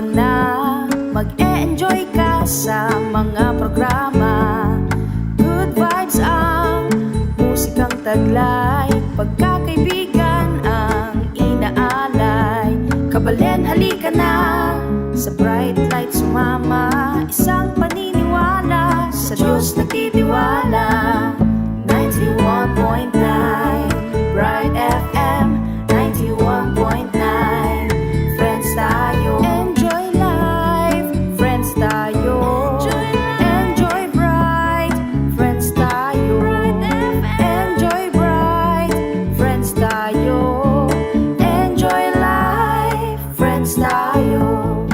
na mag-e-enjoy ka sa mga programa. Good vibes ang musikang taglay, pagkakaibigan ang inaalay. Kabalen, halika na sa bright light sumama. Isang paniniwala sa Diyos nagtitiwala. 91.9 Bright FM, 91.9 Friends tayo. Enjoy life, friends tayo. Enjoy bright, friends tayo. Enjoy bright, friends tayo. Enjoy life, friends tayo.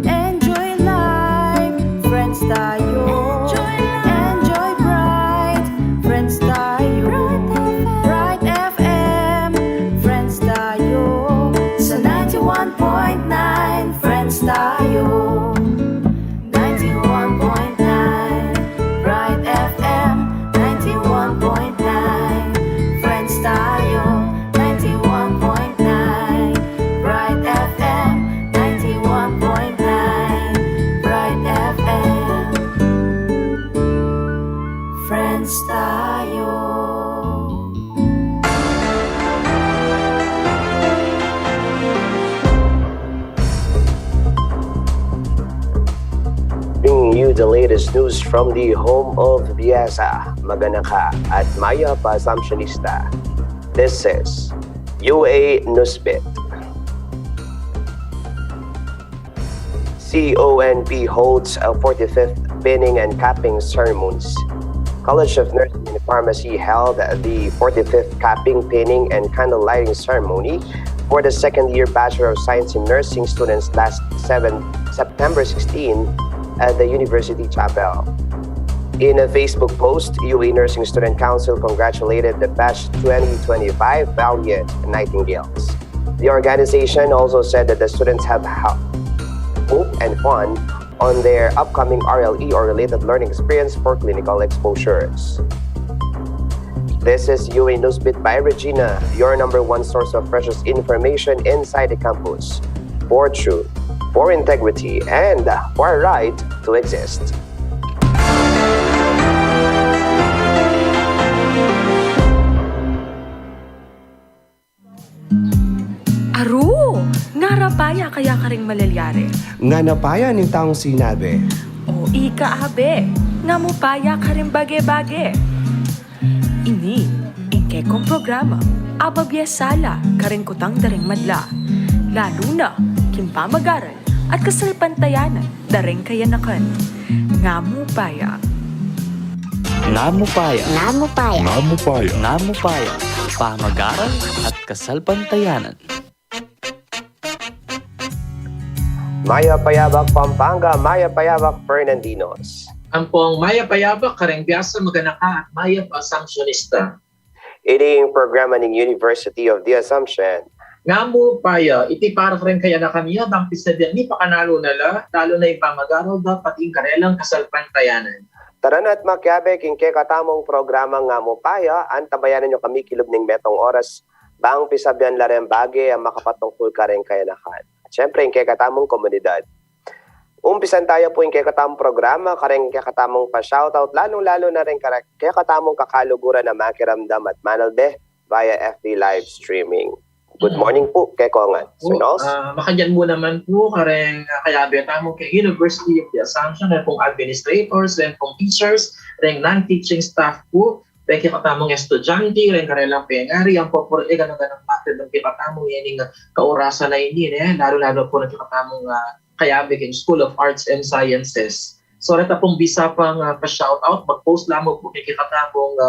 Enjoy life, friends tayo. Enjoy bright, friends tayo. Bright FM, friends tayo. Sa 91.9 friends tayo. 91.9 Bright FM, 91.9 friends tayo. 91.9 Bright FM, 91.9 Bright FM, friends tayo. Bringing you the latest news from the home of Biasa, Maganaka at Maya pa Assumptionista. This is UA Newsbit. CONP holds a 45th pinning and capping ceremonies. College of Nursing and Pharmacy held the 45th capping, pinning, and candle lighting ceremony for the second-year Bachelor of Science in Nursing students last September 16 at the University Chapel. In a Facebook post, UA Nursing Student Council congratulated the Batch 2025 Valiant Nightingales. The organization also said that the students have hope and fun on their upcoming RLE or related learning experience for clinical exposures. This is UA Newsbit by Regina, your number one source of precious information inside the campus. For truth, for integrity, and for right to exist. Aro, narapaya kaya ka ring malalyari. Nga napaya ng taong sinabi. O ika abe, namupaya ka rin bage-bage. Ini, ingke kong programa, ababyesala ka rin kutang daring madla. Lalo na, kimpamagaran at kasalpantayanan, daring kayanakan. Ngamupaya. Namupaya. Namupaya. Namupaya. Namupaya. Pamagaran at kasalpantayanan. Maya Payabak, Pampanga, Maya Payabak, Fernandinos. Ampong Maya Payabak, Kareng Biasa, Maganaka at Maya pa Assumptionista. Ini ang programa ng University of the Assumption. Ngamu paya, iti para rin kaya na kaniya, bang pisadyan ni pakanalo nala, talo na yung pamagaro, dapat yung karelang kasalpantayanan. Tara na at makyabe, kingke katamong programa nga mo paya, antabayanan nyo kami kilog ng metong oras, bang pisabyan la rin bagay ang makapatungkol ka rin kayanakan. At syempre, yung katamong komunidad. Umpisan tayo po yung katamong programa, kareng katamong pa-shoutout, lalong-lalo na rin katamong kakaluguran na makiramdam at manalbe via FB live streaming. Good morning po, kay Kongan. Sir Nos? Makadyan mo naman po, kareng kayabe tamo kay University of the Assumption, rin pong administrators, rin pong teachers, rin non-teaching staff po, rin katamong estudyante, rin karelang pengari, ang po ganang-ganang matid ng katamong yan yung kaurasan na hindi, lalo-lalo po ng katamong kayabe king School of Arts and Sciences. So, rita pong bisa pang pa-shoutout, mag-post lamang po kay katamong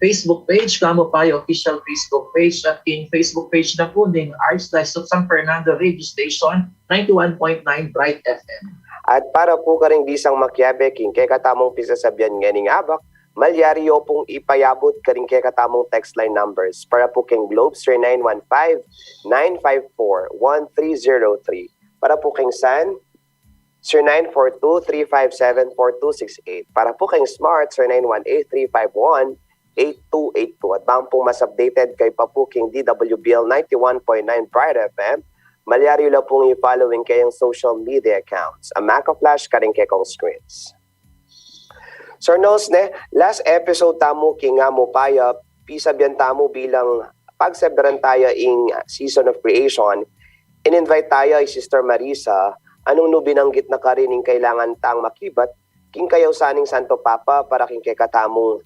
Facebook page, kamo pa yung official Facebook page at in Facebook page na po ng Archdiocese of San Fernando Radio Station 91.9 Bright FM. At para po ka rin bisang makyabe, kingke katamong pisasabyan nga ning abak, malyariyo pong ipayabot ka rin kay katamong text line numbers para po king Globe, Sir 915-954-1303. Para po king San, Sir 942-357-4268. Para po king Smart, Sir 918-351 8282 at bang pong mas updated kay Papuking DWBL 91.9 Bright FM Malyari lang pong i-following kayong social media accounts. A Maca Flash karing kekong screens. Sir Nos, last episode tamo kinga mo paya, pisabyan tamo bilang pagsebran tayo in season of creation. In-invite tayo ay Sister Marisa, anong no binanggit na karining kailangan tang makibat, king kayaw saning Santo Papa para king kay katamong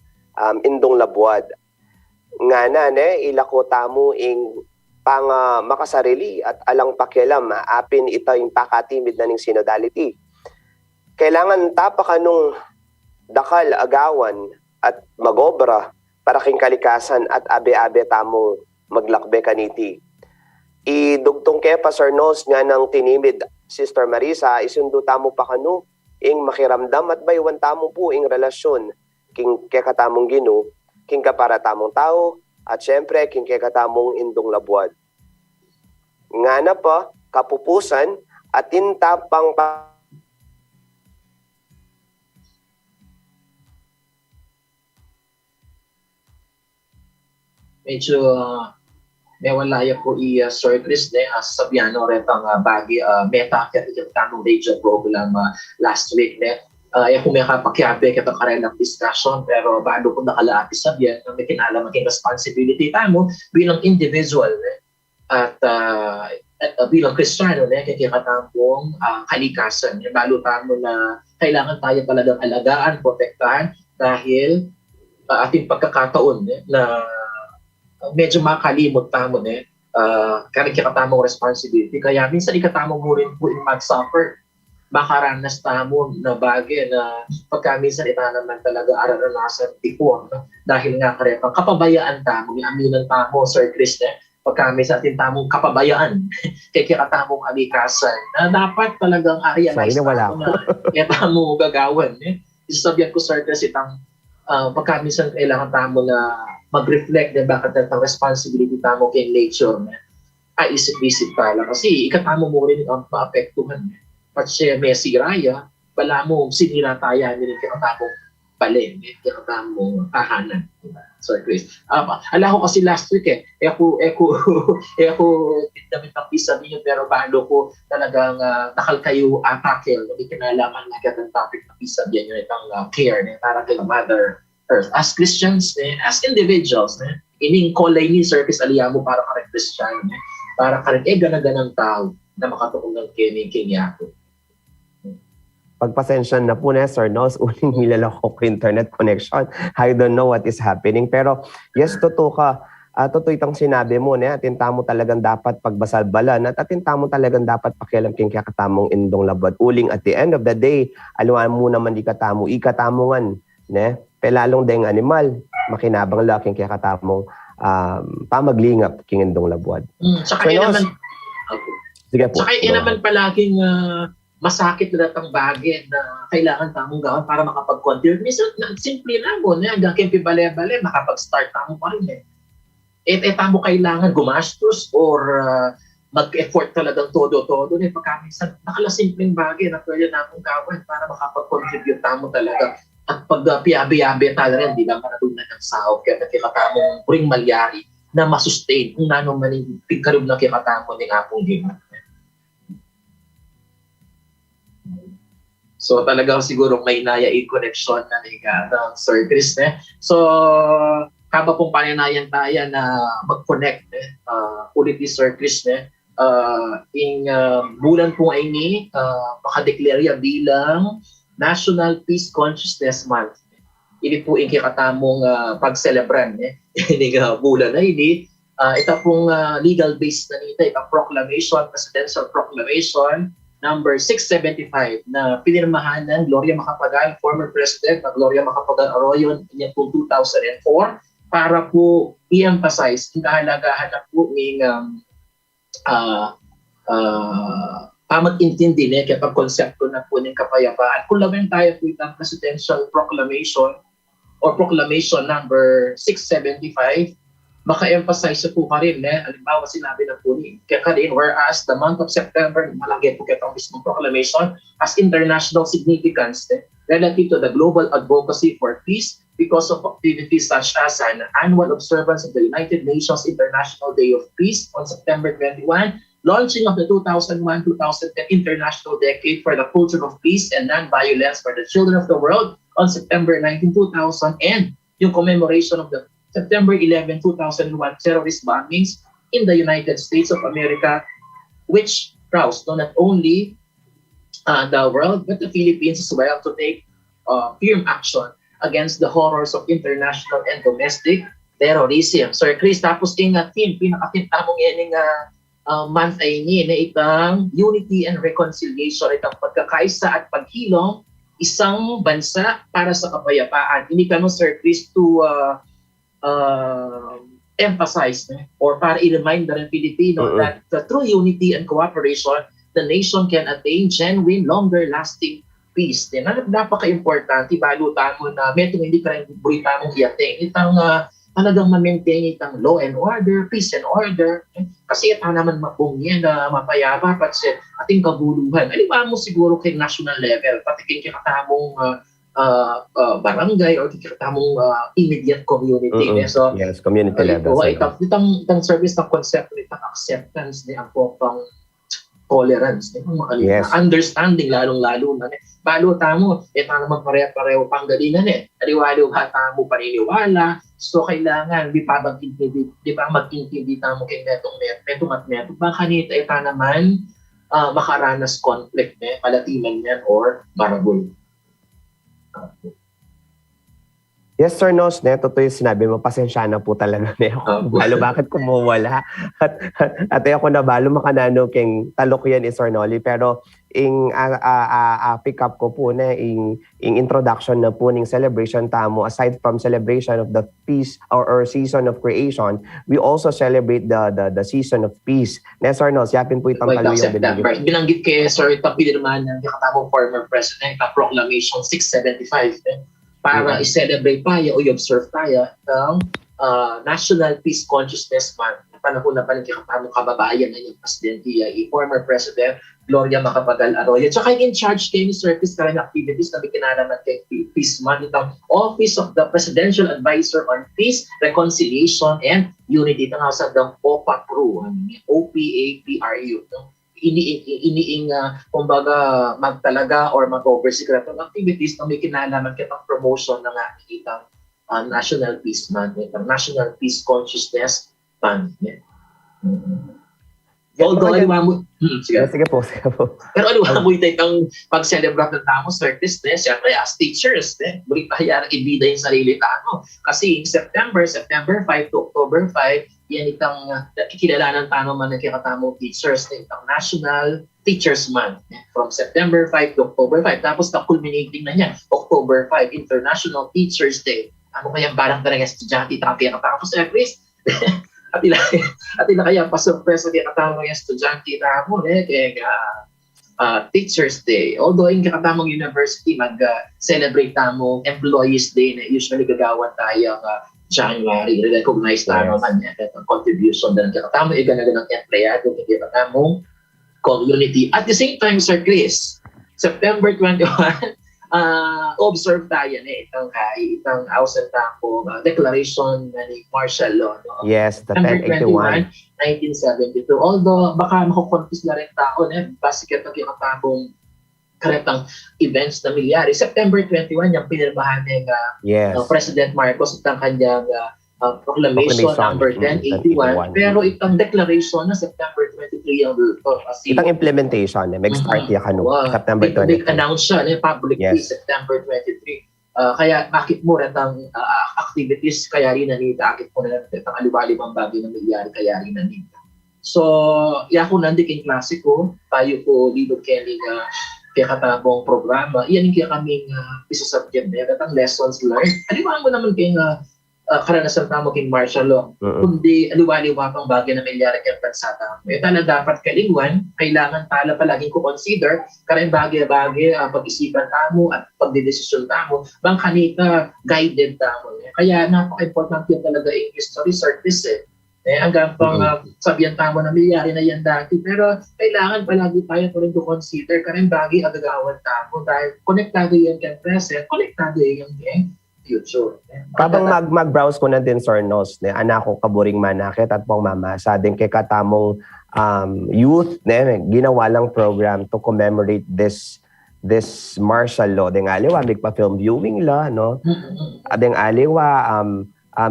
indong labuad. Nga na, ilako tamo ing pang makasarili at alang pakialam, apin ito yung pakatimid na ning synodality. Kailangan tapakan nung dakal agawan at magobra para king kalikasan at abe-abe tamong maglakbe kaniti. Idugtong kaya pa Sir Nos nga ng tinimid Sister Marisa, isundo tamo pa kanu ing makiramdam at baywan tamo po ing relasyon king kekatamong Ginoo, king kapara tamong tao, at syempre king kekatamong indong labuad. Nga na pa, kapupusan at tintapang Medyo may walaya po Sir Chris sabiano retang bagi meta kaya tamong radio program last week kung may kapakyabe kita karelang discussion pero bago ko nakalaati sabihan may kinala maging responsibility tamo bilang individual at bilang Kristiyano kaya katamong kalikasan lalo tamo na kailangan tayo talagang alagaan, protektahan dahil ating pagkakataon na medyo makalimot tamo kaya katamong responsibility kaya minsan ikatamong mo rin po yung mag-suffer makaranas tamo na bagay na pagka minsan ita naman talaga araranasan before dahil nga karepang kapabayaan tamo yung aminan tamo Sir Chris pagka minsan atin tamong kapabayaan kaya katamong kalikasan na dapat talagang realize tamo na kaya tamo gagawan isasabihan ko Sir Chris itang pagka minsan kailangan tamo na mag-reflect bakit ang responsibility tamo kay nature ay isip-isip tayo kasi ikatamo mo rin ang maapektuhan at siya may siraya wala mo sinira tayo hindi rin kinatamong balin kinatamong tahanan Sir Chris ala ko kasi last week ako damit ng pisa niyo pero bago ko talagang nakal kayo atake hindi kinalaman na katang topic ng pisa niyo itang care para kay Mother Earth. As Christians, as individuals, ining kolay ni Service Aliyamo para ka rin Christian, para ka rin ganaganang tao na makatuong ng kiniyako. Pagpasensyon na po Sir Nos, uling nilalako ko internet connection. I don't know what is happening. Pero yes, totoo ka. Totoo itang sinabi mo, atinta mo talagang dapat pagbasalbalan at atinta mo talagang dapat pakialam king kakatamong indong labad. Uling at the end of the day, aluan mo naman ikatamongan, pelalong deng animal, makinabang laking kaya katamong pamaglingap king indong labuad. Saka so, naman, sige po. Saka naman palaging masakit na datang bagay na kailangan tamong gawin para makapag-continue. Minsan, simple lang mo, hanggang kempi bale-bale, makapag-start tamo pa rin tamo kailangan gumastos or mag-effort talagang todo-todo. Pagka minsan, nakalasimpleng bagay na pwede namong gawin para makapag-contribute tamo talaga. At pag piyabe-yabe talaga, hindi lang manadunan ng sahod kaya nakikatamong ring malyari na masustain kung nano man yung pigkarib na kikatamo ng apong gima. So talagang siguro may naya connection na ng Sir Chris. So kaba pong pananayan tayo na mag-connect ulit ni Sir Chris bulan po ay ni makadeklarya bilang National Peace Consciousness Month. Ini po yung kikatamong pag-celebran ini bulan na ini. Ito pong legal base na nito, itong proclamation, presidential proclamation number 675 na pinirmahan ng Gloria Macapagal, former president na Gloria Macapagal Arroyo niya po 2004 para po i-emphasize ang kahalagahan na po ng mag-intindi kaya pag-konsepto na po ng kapayapaan. Kung laban tayo po itang presidential proclamation or proclamation number 675, maka-emphasize po ka rin. Halimbawa sinabi na po ni Kakarin, whereas the month of September, malagay po kitang mismong proclamation as international significance relative to the global advocacy for peace because of activities such as an annual observance of the United Nations International Day of Peace on September 21, launching of the 2001-2010 International Decade for the Culture of Peace and Non-Violence for the Children of the World on September 19, 2000, and yung commemoration of the September 11, 2001 terrorist bombings in the United States of America, which roused not only the world but the Philippines as well to take firm action against the horrors of international and domestic terrorism. Sir Chris, tapos king team, pinaka-team tamong yan month ay ni na itang unity and reconciliation, itang pagkakaisa at paghilom, isang bansa para sa kapayapaan. Hindi ka no, Sir Chris, to emphasize or para i-remind the Filipino that through unity and cooperation, the nation can attain genuine, longer-lasting peace. Napaka-importante, balutan mo na medyo hindi ka rin burita mong iyating. Itang talagang ma-maintain itang law and order, peace and order. Kasi ito naman mapungyan na mapayapa at sa ating kabuluhan. Aliba mo siguro kay national level, pati kay kakatamong barangay or kakatamong immediate community. So, yes, community level. Itang service ng concept, itang acceptance, ang pang tolerance, yes. Understanding, lalong-lalo na. Balo tamo, naman pareho panggalingan Aliwalo hata mo paniniwala. So, kailangan, di ba mag-intindi tamo kay metong at metong. Baka nito, naman makaranas conflict, palatiman yan, or marabol. Yes, Sir Nos, totoo yung sinabi mo, pasensya na po talaga balo, bakit kumuwala? At ako na balo makanano king talok yan Sir Noli, pero pick up ko po na ing introduction na po ning celebration tamo, aside from celebration of the peace or season of creation, we also celebrate the season of peace. Sir Nos, yapin po itang kalo yung binanggit kay Sir Tapilirman ng katamong former president, proclamation 675 para i-celebrate tayo o i-observe tayo ng National Peace Consciousness Month. Panahon na katamong kababayan na yung presidente, former president Gloria Macapagal Arroyo. Tsaka in charge kay Mr. Peace current activities na may kinalaman kay Peace Month, itong Office of the Presidential Advisor on Peace, Reconciliation, and Unity. Ito nga sa OPAPRU, OPAPRU. Kumbaga magtalaga or mag-oversee ka ng activities na may kinalaman kitang promotion ng ating National Peace Month, National Peace Consciousness Month. Although, sige po. Pero mo itong pag-celebrate ng tamo, Sir Chris, siyempre as teachers, balik tayo ibida yung sarili tamo. Kasi September 5 to October 5, yan itang nakikilalanan tamo man ng kikatamong teachers, itang National Teachers Month. From September 5 to October 5. Tapos na-culminating na niya, October 5, International Teachers Day. Ano kaya barang talaga estudyante, tapos Sir Chris, at ila kaya pa-surprise kaya katamang yung estudyante tamo kaya Teachers Day. Although yung katamang university mag-celebrate tamo Employees Day na usually gagawan tayo January, recognize tamo man yan at contribution na katamang ng empleyado ng katamang community. At the same time, Sir Chris, September 21, observe tayo itang House and Tampo declaration ni martial law. Yes, the September 1081. 1972. Although, baka makakonfuse na rin tao basikat ng kinatapong karetang events na milyari. September 21, yung pinirmahan ng President Marcos at ang kanyang proclamation number 1081. Pero itang declaration na September 23 yung itang implementation, mag-start September 23. Big-announce siya, publicly, September 23. Kaya bakit mo rin ang activities kaya rin nanita, bakit mo rin ang aliwalimang bagay na milyari kaya rin nanita. So, ako nandiking klase ko, tayo ko Libot Kelly kaya katabong programa, iyan yung kaya kaming isa subject at ang lessons learned. Aliwaan mo naman kayong karanasan tamo king martial law. Kundi aliwaliwa pang bagay na milyari kaya bansa tamo. Ito na dapat kalingwan, kailangan tala palaging ko consider, karang bagay-bagay pag-isipan tamo at pagdedesisyon tamo, bang kanita guided tamo. Kaya napaka-importante talaga yung history service hanggang pang sabihan tamo na milyari na yan dati. Pero kailangan palagi tayo po rin to consider karang bagay agagawan tamo dahil konektado yan kay present, konektado yan future. Kabang mag-browse ko na din, Sir Nos, ne, anak ko kaburing manakit at pong mamasa din kay katamong youth, ne, ginawa lang program to commemorate this martial law. Deng aliwa, pa-film viewing la, no? Deng aliwa,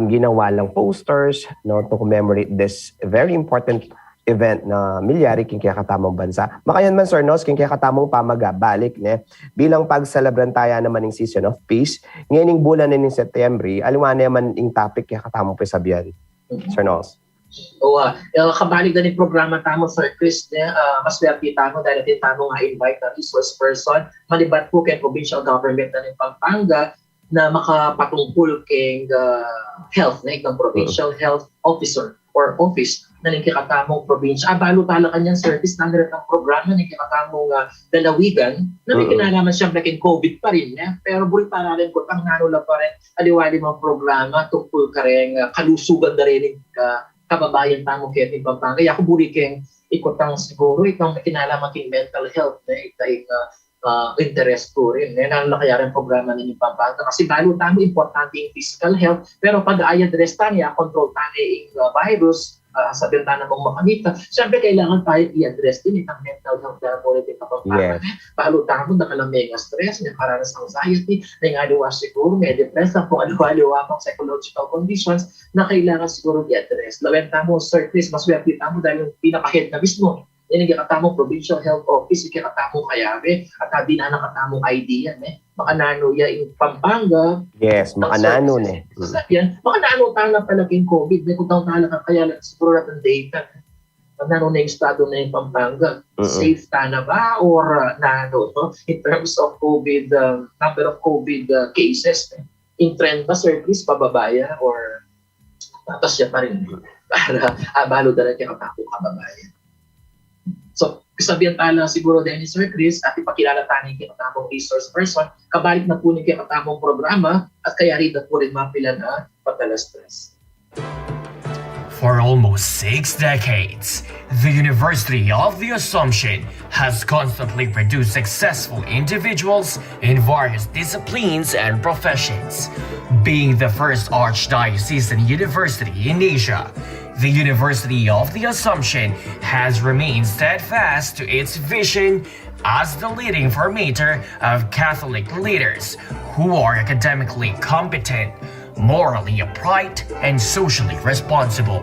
ginawa lang posters, no, to commemorate this very important event na milyari king kaya katamang bansa. Makayan man, Sir Nos, king kaya katamang pamagabalik, ne? Bilang pagsalabran tayo naman ng Season of Peace, ngayon bulan na ng Setyembre, aliwan naman yung topic kaya katamang presabihan, Sir Nos. Kabalik na ni programa tamo, Sir Chris, mas werti tamo dahil natin tamo nga invite na resource person, malibat po kay provincial government na ng Pampanga na makapatungkol kay health, ng provincial health officer or office na nagkikatamong probinsya. Balo tala kanyang service na ang programa nagkikatamong dalawigan na may kinalaman siyempre kay COVID pa rin. Pero buli para rin ko, pang nanula pa rin aliwali mga programa tungkol ka rin kalusugan na rin kababayan tamo kaya ng Pampanga. Kaya ako buli kayong ikotang siguro itong kinalaman kay mental health na itay interest ko rin. Kaya rin programa ng Pampanga. Kasi balo tamo importante yung physical health pero pag i-address tayo, control tayo yung virus, sa bintana mong makamita, siyempre kailangan tayo i-address din itang mental health na politik na Pampanga. Balo tamo na kalamay nga stress, may karanas anxiety, may aliwa siguro, may depression, kung aliwa pang psychological conditions na kailangan siguro i-address. Lawen tamo, Sir Chris, mas werti tamo dahil yung pinaka-head na mismo, yan ang kakatamong provincial health office, yung kakatamong kayabe, at di na nakatamong ID yan. Makanano ya yung Pampanga. Yes, makanano ne. Yan, makanano tayo na palaging COVID. May kung taong talaga kaya siguro natin data. Makanano na yung estado na yung Pampanga. Safe ta na ba? Or nano, no? In terms of COVID, number of COVID cases. In trend ba, Sir Chris, pababaya? Or tatas siya pa rin? Para balo talaga yung kababayan. So, sabihan tayo lang siguro din ni Sir Chris at ipakilala tayo ng kinatamong resource person. Kabalik na po ng kinatamong programa at kaya rin na po rin mapila na patalastres. For almost 6 decades, the University of the Assumption has constantly produced successful individuals in various disciplines and professions. Being the first archdiocesan university in Asia, the University of the Assumption has remained steadfast to its vision as the leading formator of Catholic leaders who are academically competent, morally upright, and socially responsible.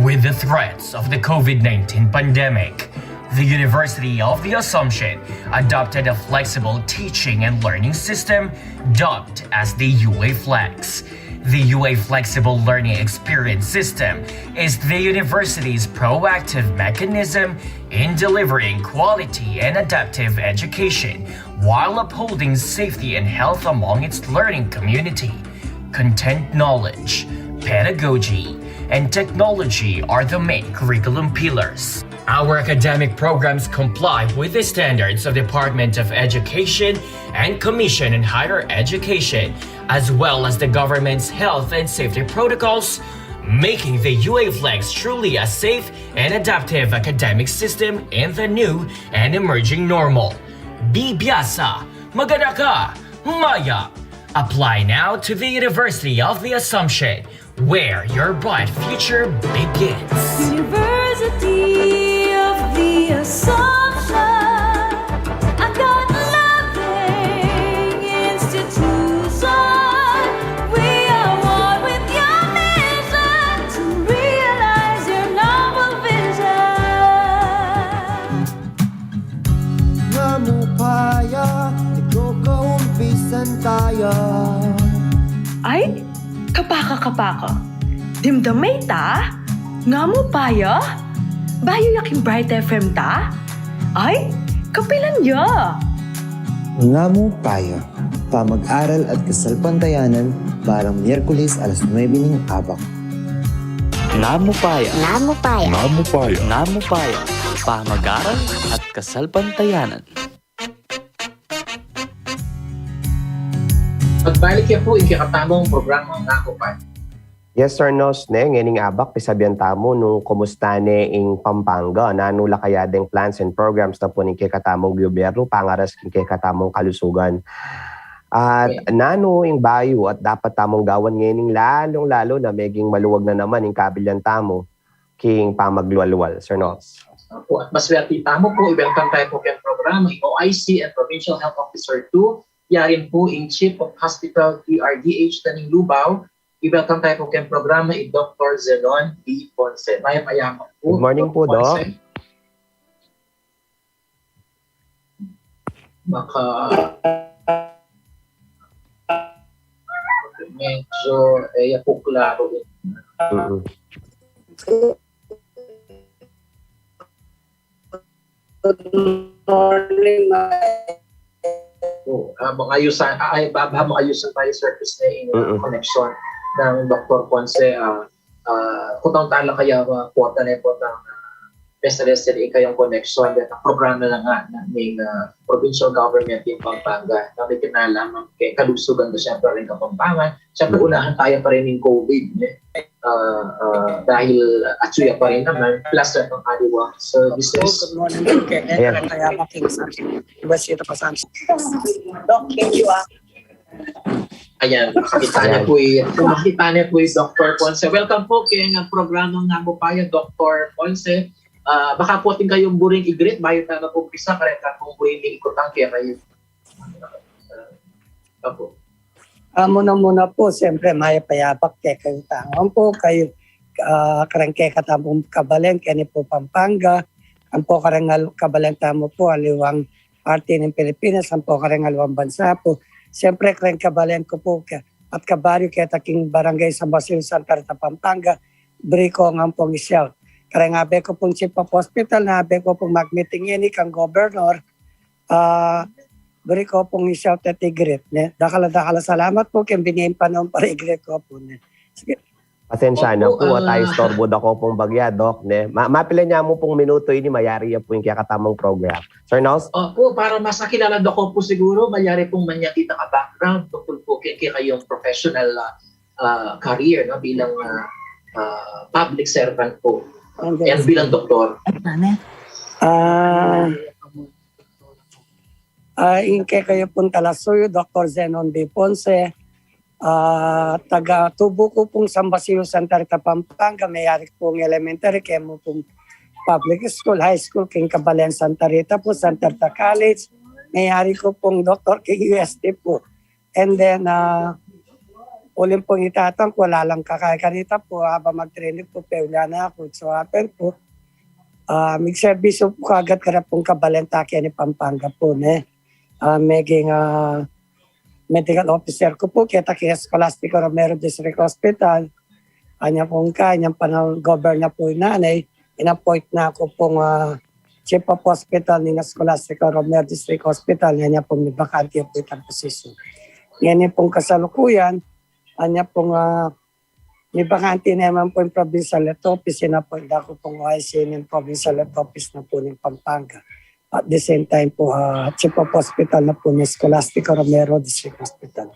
With the threats of the COVID-19 pandemic, the University of the Assumption adopted a flexible teaching and learning system dubbed as the UA Flex. The UA Flexible Learning Experience System is the university's proactive mechanism in delivering quality and adaptive education while upholding safety and health among its learning community. Content knowledge, pedagogy, and technology are the main curriculum pillars. Our academic programs comply with the standards of Department of Education and Commission on Higher Education, as well as the government's health and safety protocols, making the UA Flex truly a safe and adaptive academic system in the new and emerging normal. Bibiyasa, maganda ka, maya. Apply now to the University of the Assumption, where your bright future begins. University of the Assumption, a God-loving institution. We are one with your mission to realize your noble vision. Namupaya, ikaw-kaumpisan tayo. Ay, kapaka-kapaka. Dimdamay ta? Nga mo paya? Bayo yaking Bright FM ta? Ay, kapilan ya. Nga mo payo, pamag-aral at kasalpantayanan barang Miyerkules alas 9 ng abak. Namupaya. Namupaya. Namupaya. Namupaya. Pamag-aral at kasalpantayanan. Pagbalik yan po, ikikatamong programa ng Nakupay. Yes, Sir Nos, ne, ngayon abak, pisabihan tamo nung kumusta ne ing Pampanga, nanula kaya ding plans and programs na po ni kikatamong gobyerno, pangaras king kikatamong kalusugan. At Okay. nano yung bayo at dapat tamong gawan ngayon lalong-lalo na meging maluwag na naman yung kabilang tamo king pamagluwalwal, Sir Nos. Po, at maswerte tamo po, i-welcome tayo po kayong programa, yung OIC and Provincial Health Officer 2, yarin po in Chief of Hospital PRDH Taning Lubao, i-welcome tayo po kayong programa, Dr. Zenon D. Ponce. May payaman po. Good morning po, Doc. Ponce. Baka medyo po klaro din. Mm-mm. Po, maayusan tayo service na yung Mm-mm. connection ng Dr. Ponce. Kung taon-taon lang kaya quota na po ng Best-Arrested kayong connection at ang programa na nga ng provincial government in Pampanga na may kinalaman kay kalusugan na siyempre rin Kapampangan. Siyempre unahan tayo pa rin ng COVID dahil atsuya pa rin naman plus ng aliwa services. Good morning po kay Ayan. Kaya King Samson. Basita pa Samson. Doc, thank you Ayan, makikita niyo po yung Dr. Ponce. Welcome po kay ang programang Namupaya, Dr. Ponce. Baka po ating kayong buring i-greet, bayo tayo na po pisa, kareta kung buring ikutang kaya kayo. Apo. Muna po, siyempre may payapak kay kayo tangon po, kayo karang kay katabong kabalen, kaya po Pampanga, ang po karang kabalen tamo po, aliwang parte ng Pilipinas, ang po karang aliwang bansa po. Siyempre karang kabalen ko po, at kabaryo kaya taking barangay sa Basil Santa Rita, Pampanga, briko ng pong isyaw. Kaya nga be ko pong Chief of Hospital, na be ko pong mag-meeting yan kang Governor, beri ko pong i-shout at i-greet. Dakala salamat po kaya binigyan pa noon para i-greet ko po. Sige. Pasensya na po at tayo storbo ako pong bagya, Doc. Mapila niya mo pong minuto ini mayari yan po yung kakatamang program. Sir Nos? Opo, para mas nakilala ko po siguro, mayari pong manyakita ka background tungkol po kay kayong professional career bilang public servant po. And bilang doktor. Inke kayo pong talasuyo, Dr. Zenon D. Ponce, taga tubo ko pong San Basilio Santa Rita, Pampanga, mayari pong elementary, kaya mo pong public school, high school, King Kabalen Santa Rita po, Santa Rita College, mayari ko pong Dr. King UST po. And then, uling pong itatang, wala lang kakakanita po, habang mag-training po, wala na ako. So, happen po, mag-service po kagad ka na pong Kabalentaki ni Pampanga po, maging medical officer ko po, kaya kaya Scholastica Romero District Hospital, kanyang panahon governor po yung nanay, in-appoint na ako pong Chief of Hospital ng Scholastica Romero District Hospital, kanya pong may bakante po itang position. Ngayon pong kasalukuyan, kanya pong may bakante naman po yung Provincial Health Office, na-appoint ako pong OIC ng Provincial Health Office na po ng Pampanga. At the same time po, Chief of Hospital na po ng Scholastica Romero District Hospital.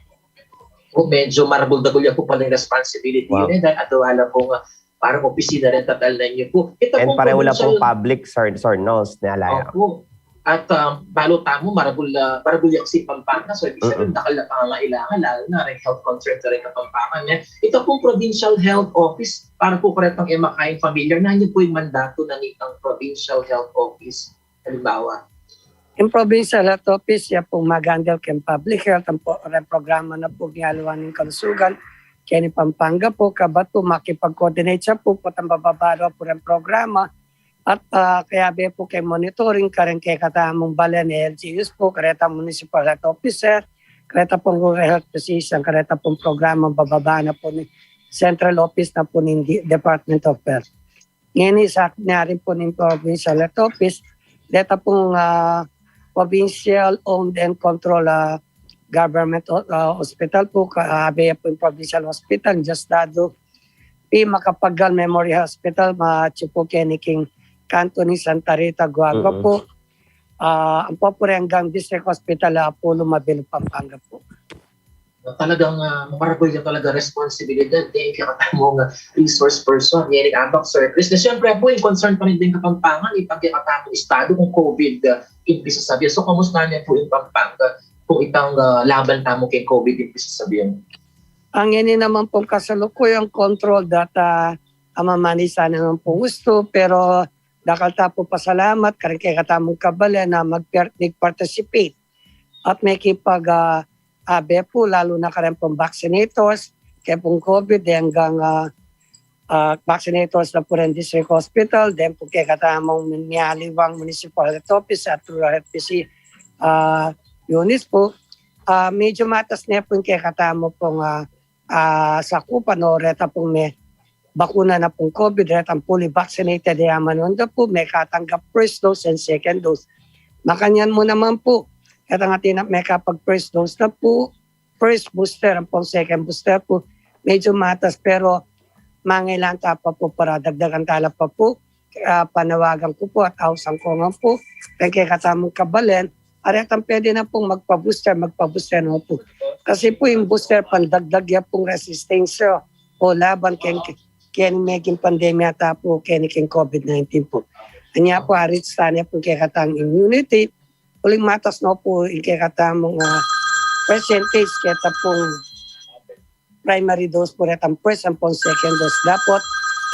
Medyo marabol-dabol po pala yung responsibility yun dahil atawala po parang opisina rin tatal na niyo po. And pareho lang pong public, Sir Nos, naalala. Opo. At balo tamo, marabol yak si Pampanga. So, ibig sabihin, nakal na pangangailangan, lalo na rin health concern sa rin Kapampangan. Ito pong Provincial Health Office, para po karetang makain familiar, na yun po yung mandato ng itang Provincial Health Office. Halimbawa. In Provincial Health Office, yan pong mag-handle kayong public health, ang programa na po niyaluan ng kalusugan, kaya ni Pampanga po, kabat po makipag-coordinate siya po, ang bababaro po ng programa, at kaya be po kay monitoring, karen kay katamong bala ni LGUs po, kareta Municipal Health Officer, kareta pong Rural Health Physician, kareta pong programa bababa na po ni Central Office na po ng Department of Health. Ngayon isa na rin po ng Provincial Health Office, deta pong provincial owned and controlled government hospital po, kaabi po yung Provincial Hospital, Justado, P. Makapagal Memorial Hospital, Chipo Keniking, Kanto ni Santa Rita, Guagua po. Ang Popurenggang District Hospital, Apollo Mabilo, Pampanga po. Talagang marabol yung talaga responsibilidad din kaya katamong resource person, yan ang abang service. Na siyempre po, yung concern pa rin din Kapampangan, ipagkakatamong estado kung COVID increase sa sabi. So, kamusta niya po yung Pampanga kung itang laban tamo kay COVID-19 sabihin. Ang ini naman pong kasalukuyang control data amamanisa naman po gusto pero dakal tapo pasalamat karon kay katamong kabala na mag-participate at may abe po lalo na karon pong vaccinators kay pong COVID hanggang vaccinators na po rin district hospital then po kay katamong Mialiwang Municipal Health Office at Rural HPC units po medyo matas na po kay katamo pong sakupan o reta pong may bakuna na pong COVID, reta fully vaccinated, yaman onda po, may katanggap first dose and second dose. Makanyan mo naman po, kaya nga may kapag first dose na po, first booster, ang pong second booster po, medyo matas pero mangailan pa po para dagdagan tala pa po, panawagan ko po at ausang ko nga po, kaya katamong kabalen, aretang pwede na pong magpa-booster na po. Kasi po yung booster pandagdag ya pong resistensya o laban kaya maging pandemya po kaya king COVID-19 po. Anya po harit stanya po kaya katang immunity. Uling matas no po kaya katamong percentage kaya pong primary dose po retang first and pong second dose. Dapat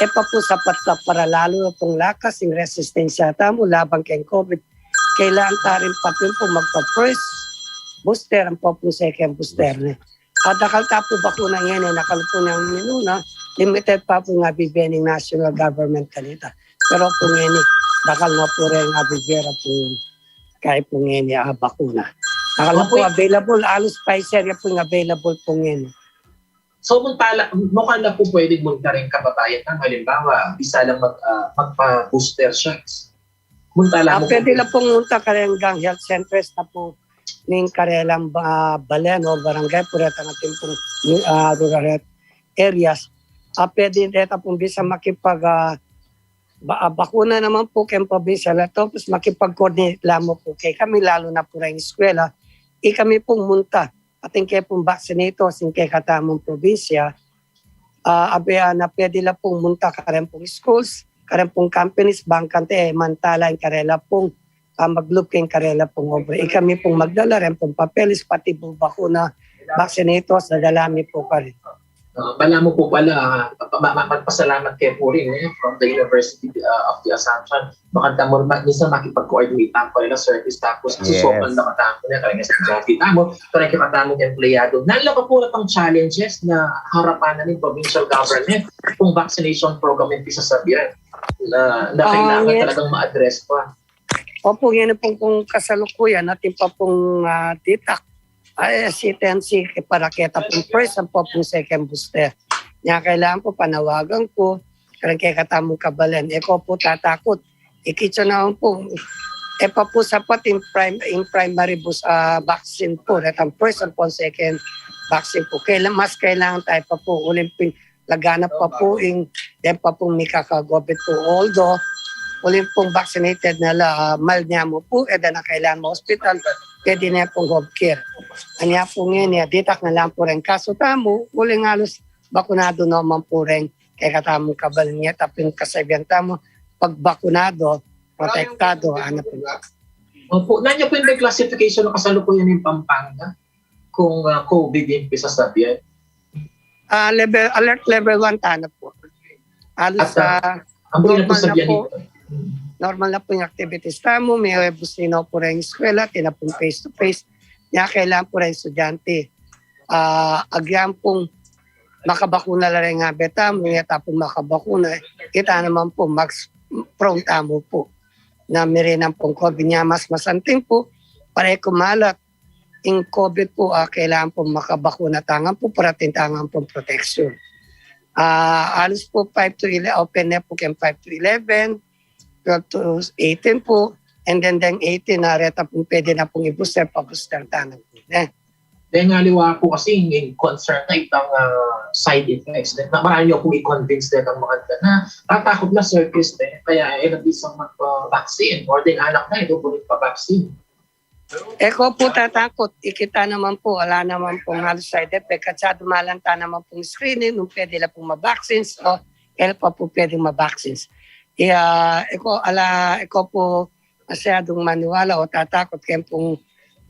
pa po sapat na para lalo na pong lakas yung resistensya tamo laban kay COVID. Kailangan tarin pa po magpa-first booster ang po second booster na. At nakal tapo bakuna ngayon, nakalupo ng minuna, limited pa po nga bibening national government kanita. Pero po ngayon, nakal na po rin nga bibera po kahit po ngayon bakuna. Nakal po available, alos Pfizer po nga available po ngayon. So mukha na po pwedeng munta rin kababayan ng halimbawa, bisa lang magpa-booster shots. Munta lang pwede lang pong munta karenggang health centers na po ning karelang balen o barangay pureta natin pong rural health areas. Pwede reta pong bisa bakuna naman po kayong probinsya na tapos makipag-coordinate lamang po kay kami lalo na po rin eskwela. Kami pong munta ating kaya pong vaccinators in kay katamong probinsya. Na pwede lang pong munta karen pong schools, karen pong companies, bangkante, mantala, karela pong mag-loop kayong karela pong over. Kami pong magdala rin pong papeles, pati po bakuna, vaccinators, nadalami po pa rin. Bala mo po pala, magpasalamat kayo po rin from the University of the Assumption. Baka tamo, minsan makipag-coordinate tamo rin ang service tapos susokan na katamo niya, kaya nga sa Joffy tamo, kaya katamo ng empleyado. Nala pa po na pang challenges na harapan na ng provincial government kung vaccination program yung pisasabihan na kailangan talagang ma-address pa. Opo, yan pong kung kasalukuyan natin pa pong titak. CTNC para kita pong first and po pong second booster. Nga kailangan po panawagan ko, karang kaya katamong kabalan. Eko po tatakot. Ikitso naman po. Pa po sapat in primary vaccine po. Retang first and po second vaccine po. Mas kailangan tayo pa po. Ulimping laganap pa po. Then pa pong may kakagobit po. Although, uling pong vaccinated na mild niya mo po, na kailangan mo hospital, pwede na pong home care. Anya po ngayon, ditak na lang po rin. Kaso tamo, uling halos bakunado naman po rin kay katamong kabal niya, tapos kasabihan tamo, pag bakunado, protektado, ano po. Opo, nandiyan po yung classification ng kasalukuyan ng Pampanga kung COVID yung pisasabihan? Alert level 1 tana po. Alos ang normal na po. Normal na po yung activities tamo, may busino po rin yung eskwela, tinapong face-to-face. Kaya kailangan po rin estudyante. Agyan pong makabakuna na rin nga betamo, nga tapong makabakuna. Kita naman po, max prone tamo po. Na merinan pong COVID niya, mas masanting po, para kumalat. In COVID po, kailangan po makabakuna tangan po, para tintangan pong protection. Alos po 5 to 11, open na po kayong 5 to 11, 12 to 18 po, and then 18 na reta po pwede na pong i-booster, pa-booster tanong po. Dahil nga liwa po kasi yung concern na itang side effects. Marami nyo kung i-convince na itang mga na tatakot na circus kaya nabisang magpa-vaccine or din anak na ito po pa-vaccine. Eko po tatakot, ikita naman po, wala naman pong halos side effect. Kasi dumalanta naman pong screening, nung pwede lang pong ma-vaccines o kailan pa po pwedeng ma-vaccines. Eko po masyadong maniwala o tatakot kaya pong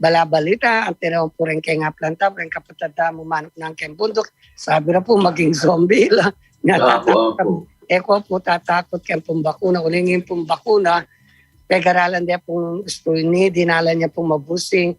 balabalita, ang tinawag po rin kay nga planta, rin kapatanda mo manok ng kay bundok, sabi na po maging zombie lang. Apo. Eko po tatakot kay pong bakuna, ulingin pong bakuna, pag-aralan niya pong gusto ni, dinala niya pong mabusing,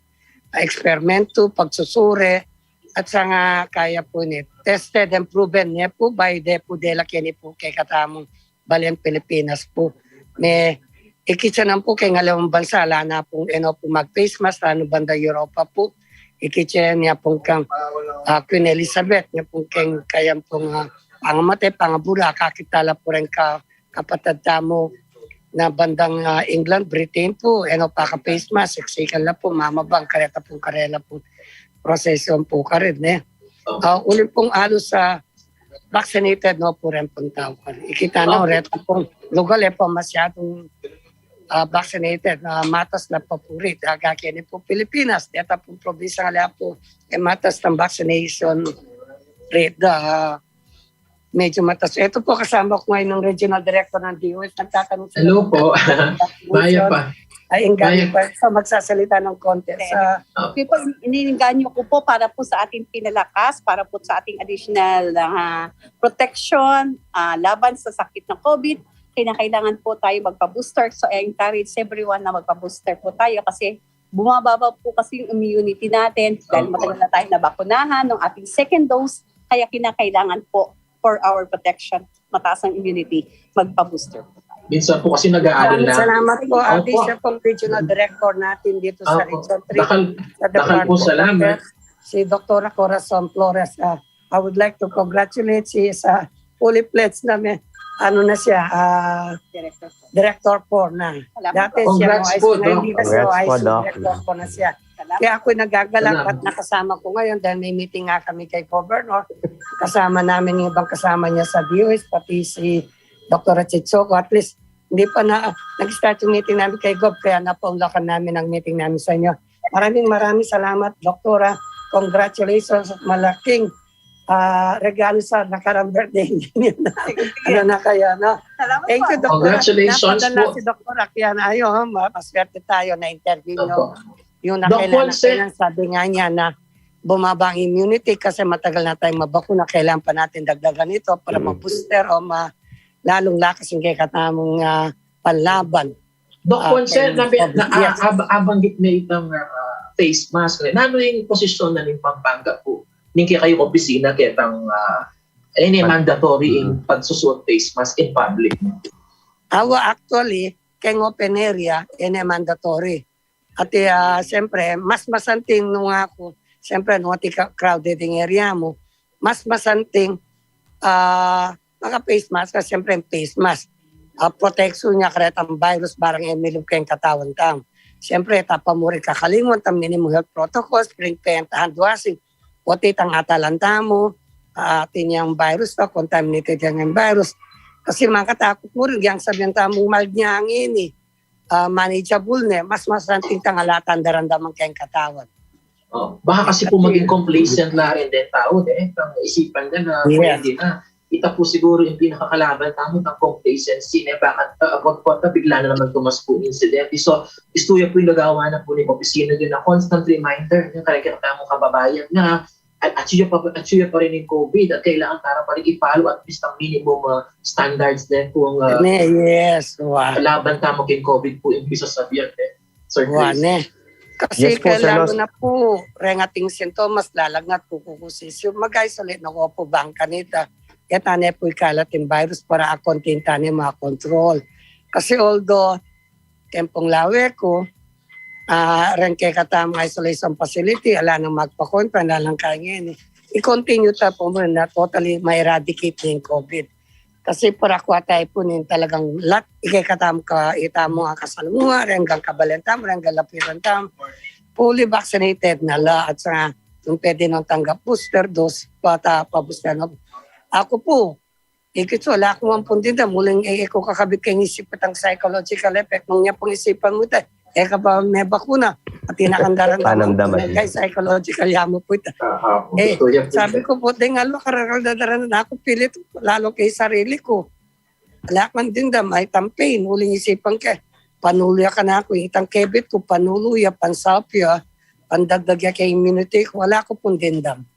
eksperimento, pagsusure, at sa nga kaya po ni tested and proven niya po by Depo de la Kini po kay katamong Balen Pilipinas po. May ikitsa na po kay ngalawang bansa, ala na pong po mag-face mask, ano banda Europa po. Ikitsa niya pong kang Queen Elizabeth, niya pong kayang pong pangamate, pangabula, kakitala po rin kapatid mo na bandang England, Britain po, pa-face mask, siksikan na po, mamabang, karela po, prosesyon po ka rin. Ulit pong alos sa vaccinated no po rin pong tao ka rin. Ikita na ulit pong lugar po masyadong vaccinated na matas na papurit. Gagakini po Pilipinas. Dito pong probinsya nga po matas ng vaccination rate medyo matas. Ito po kasama ko ngayon ng Regional Director ng DOS. Nagtatanong sila. Hello po. Baya pa. Ay, ingani pa. So, magsasalita ng konti. People, iniinganyo ko po para po sa ating pinalakas, para po sa ating additional protection, laban sa sakit ng COVID. Kailangan po tayo magpa-booster. So, I encourage everyone na magpa-booster po tayo kasi bumababa po kasi yung immunity natin dahil matagal na tayo nabakunahan ng ating second dose. Kaya kinakailangan po for our protection, mataas ang immunity, magpa-booster po. Minsan po kasi nag-aaral na. Salamat po, Ate. Siya pong regional director natin dito sa Region 3. Dakal po salamat. Si Dr. Corazon Flores. I would like to congratulate si sa fully pledged namin. Ano na siya? Director po na. Dati siya Congrats po, Doc. director po na siya. Kaya ako'y nagagalak at nakasama ko ngayon dahil may meeting nga kami kay Governor. Kasama namin yung ibang kasama niya sa DOS, pati si Dr. Chitsoko. At least, hindi pa na nag-start yung meeting namin kay Gov, kaya napaunlakan namin ang meeting namin sa inyo. Maraming salamat, Doktora. Congratulations at malaking regalo sa nakarang birthday. Ano na kaya, no? Thank you, Doktora. Congratulations po. Si Doktora, kaya na ayaw, maswerte tayo na interview nyo. Yung Doc nakailangan, sabi nga niya na bumaba ang immunity kasi matagal na tayong mabakuna. Kailangan pa natin dagdagan ito para ma-booster o lalong lakas yung kay katamong panlaban. Doc Ponce, abanggit na itong face mask. Ano yung posisyon na ng Pampanga po? Hindi kayo opisina kitang mandatory in pagsusuot face mask in public. Actually, kay open area, mandatory. At siyempre, mas masanting nung ako, siyempre, nung crowded yung area mo, mas masanting maka-face mask kasi siyempre yung face mask. Protection niya karetang virus barang emilog kayong katawan tam. Siyempre, tapamuri kakalimon, tam minimum health protocols, spring paint, hand washing, puti tang atalanta mo, atin yung virus na, contaminated yung virus. Kasi makatakot mo rin, yung sabihan tamong mild niya ang ini. Manageable na, mas masanting tangalatan darandaman kayong katawan. Baka kasi po maging complacent na rin din tao, ang isipan niya na pwede na. Ita po siguro yung pinakakalaban tamo ng complacency na bakit bigla na naman tumas po incident. So, istuya po yung nagawa na po ng opisina din na constant reminder ng karikita mong kababayan na at siya pa rin yung COVID at kailangan para pa rin i-follow at least ang minimum standards din po ang laban tamo kay COVID po yung bisa sabihan. Sir Chris. Kasi kailangan na po rengating sintomas lalagnat po kukusis yung mag-isolate na ko po bang kanita. Kaya na po ikalating virus para akontinta niya makakontrol. Kasi although tempong lawe ko, rin kay katamang isolation facility, ala nang magpa-confine, ala lang kaya ngayon. I-continue ta po mo na totally ma-eradicate yung COVID. Kasi para kuha tayo po nin talagang lahat, ikikatam ka, itamo ang kasalunga, hanggang kabalentam, hanggang lapirantam, fully vaccinated na la at sa yung pwede nang tanggap booster dose, pa-booster na. Ako po, wala akong mampundin muling ko kakabit kayong isipat ang psychological effect. Nung niya pong isipan mo tayo, pa may bakuna at tinakandaran naman kay psychological yamo po ito. Sabi ko po, tingalo kararaldadaran na ako pilit, lalo kay sarili ko. Wala kang dinda, may campaign, huling isipan ka, panuluya ka na ako, itang kebit ko, panuluya, pansapya, pandagdag kay immunity, wala ko pong dindam.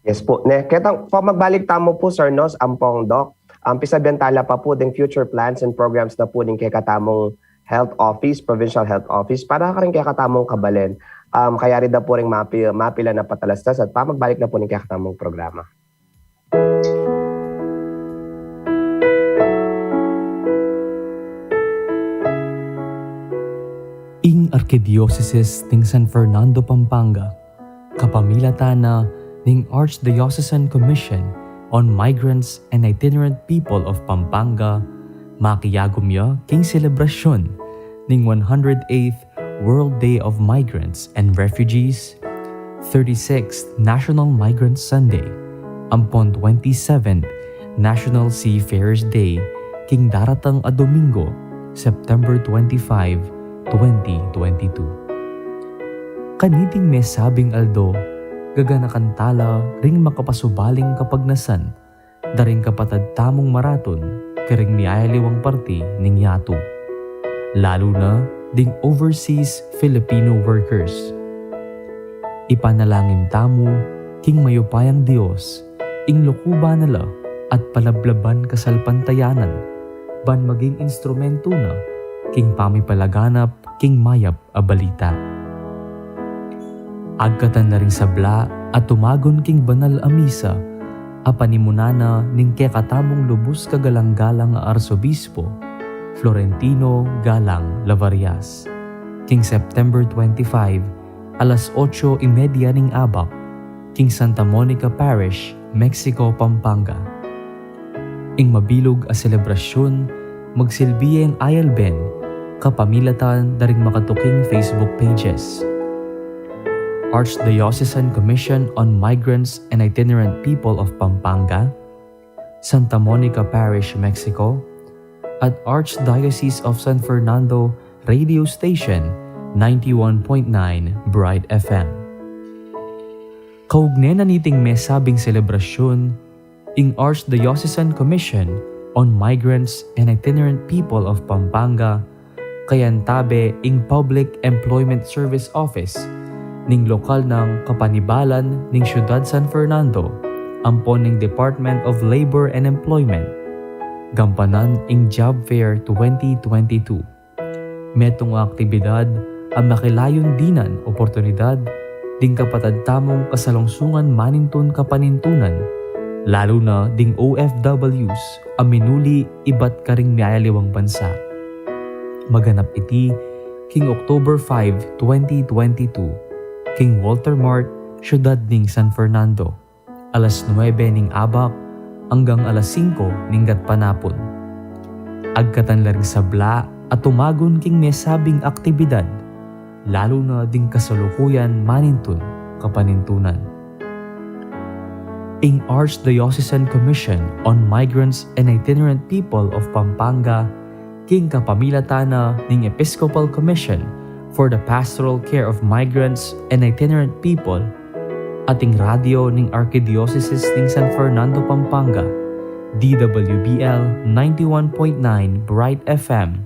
Yes po. Ne, ketang pamagbalik tamo po sir nos ampong doc. Pisabiyantala pa po ding future plans and programs na po din kay katamong health office, provincial health office para ka rin kay katamong kabalen. Kaya rin na po rin mapila na patalastas at pamagbalik na po din kay katamong programa. Ing Archdiocese ting San Fernando, Pampanga, kapamilatana ning Archdiocesan Commission on Migrants and Itinerant People of Pampanga, makiyagumya king selebrasyon ning 108th World Day of Migrants and Refugees, 36th National Migrant Sunday, ampon 27th National Seafarers Day, king daratang a Domingo, September 25, 2022. Kaniting may sabing aldo, gaganakantala ring makapasubaling kapagnasan, daring kapatad tamong maraton, karing miayaliwang parti ning yato. Lalo na ding overseas Filipino workers. Ipanalangin tamo, king mayupayang Diyos, ing lukuba nala at palablaban kasalpantayanan, ban maging instrumento na, king pamipalaganap, king mayap a balita. Agkatan na ring sabla at tumagon king banal a misa, apanimunana ning kekatamong lubos kagalang-galang a Arsobispo, Florentino Galang Lavarias, king September 25, alas 8:30 ning abak, king Santa Monica Parish, Mexico, Pampanga. Ing mabilog a selebrasyon, magsilbiyen ayalben, kapamilatan daring makatuking Facebook pages. Archdiocesan Commission on Migrants and Itinerant People of Pampanga, Santa Monica Parish, Mexico, at Archdiocese of San Fernando Radio Station 91.9 Bright FM. Kaugne na niting may sabing selebrasyon, ing Archdiocesan Commission on Migrants and Itinerant People of Pampanga, kayantabe ing Public Employment Service Office, ning lokal ng kapanibalan ning Siyudad San Fernando, ampon ning Department of Labor and Employment, gampanan ing Job Fair 2022. Metong aktibidad ang makilayon dinan oportunidad ding kapatad tamong kasalungsungan maninton kapanintunan, lalo na ding OFWs ang minuli iba't karing miayaliwang bansa. Maganap iti king October 5, 2022, king Walter Mart, Siyudad ning San Fernando, alas 9 ning abak hanggang alas 5 ning gatpanapon. Agkatan laring sabla at tumagon king may sabing aktibidad, lalo na ding kasalukuyan manintun kapanintunan. Ing Archdiocesan Commission on Migrants and Itinerant People of Pampanga, king kapamilatana ning Episcopal Commission for the Pastoral Care of Migrants and Itinerant People, ating radyo ning Archdiocese ning San Fernando, Pampanga, DWBL 91.9 Bright FM,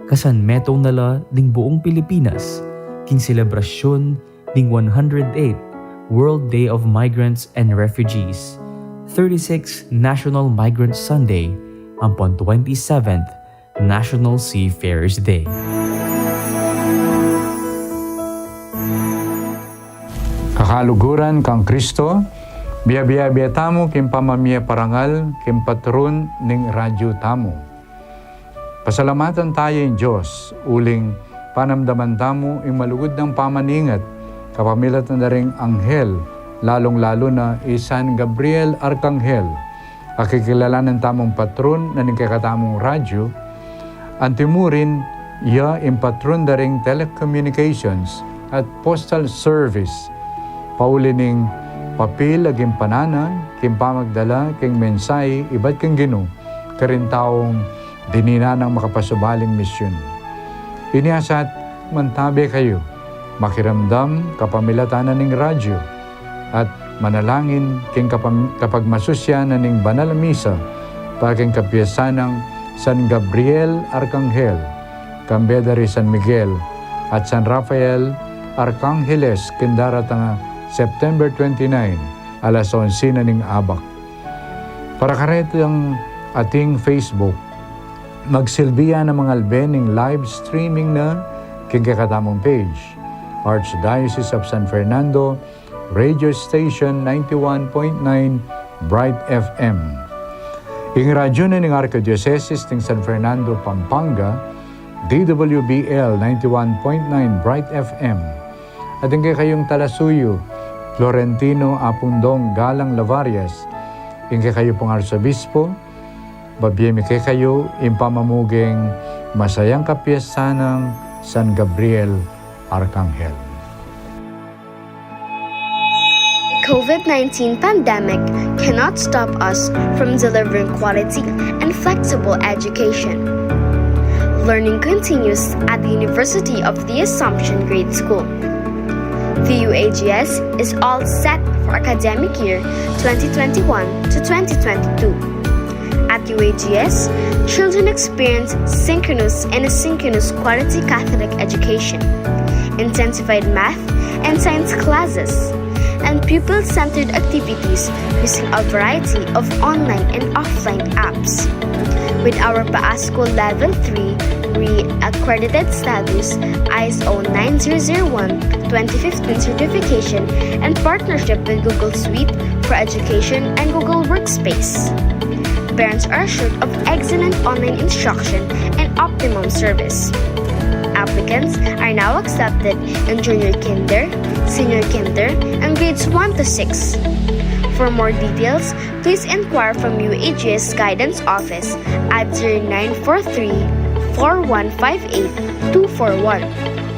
kasan metong nala ding buong Pilipinas, king selebrasyon ding 108th World Day of Migrants and Refugees, 36th National Migrant Sunday, ampon 27th National Seafarers Day. Kakaluguran kang Kristo, biya-biya tamo kim pamamiya parangal kim patron ning radyo tamo. Pasalamatan tayo in Diyos, uling panamdaman tamo ing malugod ng pamaningat, kapamilatan na ring anghel, lalong-lalo na San Gabriel Arkanghel, kakikilalanan tamong patron na ning kakatamong radyo, antimurin iya in patron na ring telecommunications at postal service, paulining papel aging pananan, kim pamagdala, king mensahe, iba't kang gino, karintaong dinina ng makapasubaling misyon. Iniasat, mantabi kayo, makiramdam kapamilatanan ng radyo, at manalangin king kapag masusya na ning banal misa, paging kapiyasan ng San Gabriel Arkanghel, Kambedari San Miguel, at San Rafael, Arcángeles kindaratang September 29 alas 11 na ning abak. Para kareto ang ating Facebook, magsilbiya ng mga albening live streaming na kingkakatamong page. Archdiocese of San Fernando, Radio Station 91.9 Bright FM. Ing radyo na ng Archdiocese ng San Fernando, Pampanga, DWBL 91.9 Bright FM. At ang kayong Talasuyo, Florentino Apundong Galang Lavarias, ing kayo pong Arsobispo, babiyemi kayo impamamuging masayang kapiyasanang San Gabriel Arcangel. COVID-19 pandemic cannot stop us from delivering quality and flexible education. Learning continues at the University of the Assumption Grade School. The UAGS is all set for academic year 2021 to 2022. At UAGS, children experience synchronous and asynchronous quality Catholic education, intensified math and science classes, and pupil-centered activities using a variety of online and offline apps. With our PAASCO Level 3 re-accredited status, ISO 9001-2015 certification, and partnership with Google Suite for Education and Google Workspace. Parents are assured of excellent online instruction and optimum service. Applicants are now accepted in Junior Kinder, Senior Kinder, and grades 1 to 6. For more details, please inquire from UAGS Guidance Office at 0943-4158-241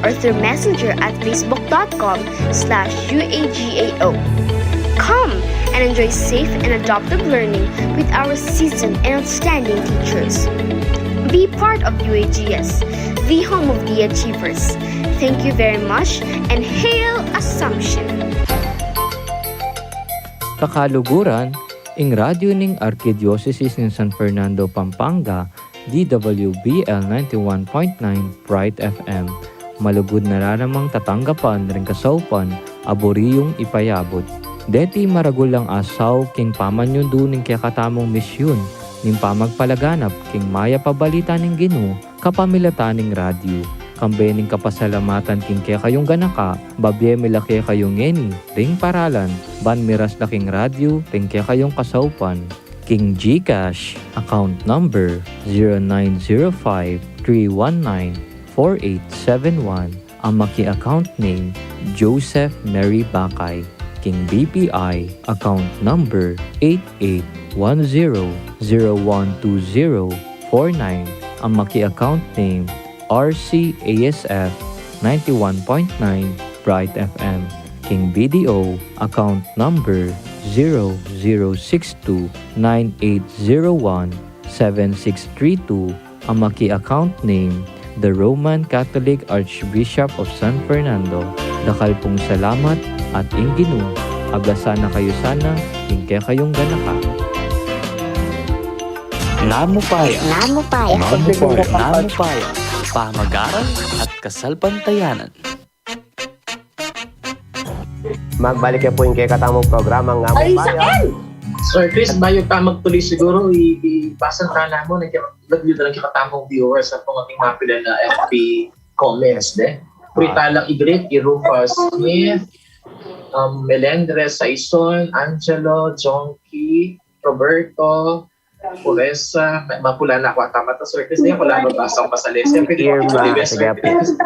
or through Messenger at facebook.com/UAGAO. Come and enjoy safe and adaptive learning with our seasoned and outstanding teachers. Be part of UAGS, the home of the achievers. Thank you very much and Hail Assumption! Kakaluguran, ing radyo ning Archdiocese ng San Fernando, Pampanga, DWBL 91.9 Bright FM. Malugod nararamang tatanggapan ring kasaupan, aboriyong ipayabot. Deti maragulang asaw king pamanyon ning kakatamong misyon, ning pamagpalaganap king maya pabalita ning Ginoo, kapamilatan ning radyo. Kambening kapasalamatan king kaya kayong ganaka, babye milaki kayong ngeni, ring paralan, ban miras laking radyo, ring kaya kayong kasaupan. King GCash, account number 0905-319-4871, ang maki-account name, Joseph Mary Bakay. King BPI, account number 8810012049, ang maki-account name, RCASF 91.9 Bright FM. King BDO, account number 006298017632, ang maki-account name, the Roman Catholic Archbishop of San Fernando. Dakal pong salamat at Ginoo, ablasana kayo sana, hingke kayong ganaka. Namupaya. Namupaya. Namupaya. Pamag-aral at kasalbantayanan. Magbalik na po yung kakatamong programang nga mo paya. Sir Chris, bayo ka magtuloy siguro, ibasan na mo, nag-view na lang kikatamong viewers at kung ating mapila na FB comments. Purita lang i-greet, Rufus Smith, Melendres Saison, Angelo, Jonky, Roberto, Puresa, mapula na ako. Tama to, Sir Chris. Hindi ako lang babasa ko pa sa list. Irma,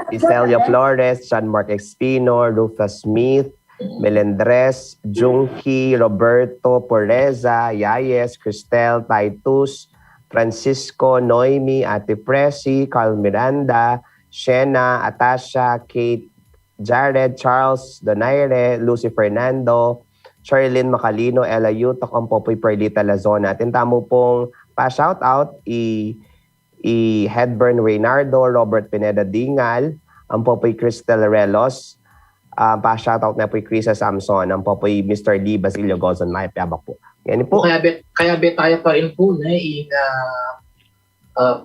Iselia Flores, John Mark Espino, Rufus Smith, Melendres, Junki, Roberto, Pureza, Yayes, Cristel, Titus, Francisco, Noemi, Ate Presi, Carl Miranda, Shena, Atasha, Kate, Jared, Charles, Donaire, Lucy Fernando, Charlene Macalino, Ella Yutok, ang Popoy Perlita Lazona. At tamo pong pa-shoutout Hedburn Reynardo, Robert Pineda Dingal, ang Popoy Cristel Relos, pa-shoutout na po Crisa Samson, ang Popoy Mr. Lee Basilio Gozon, Maya Piabak po. Yan po. Kaya tayo pa rin po na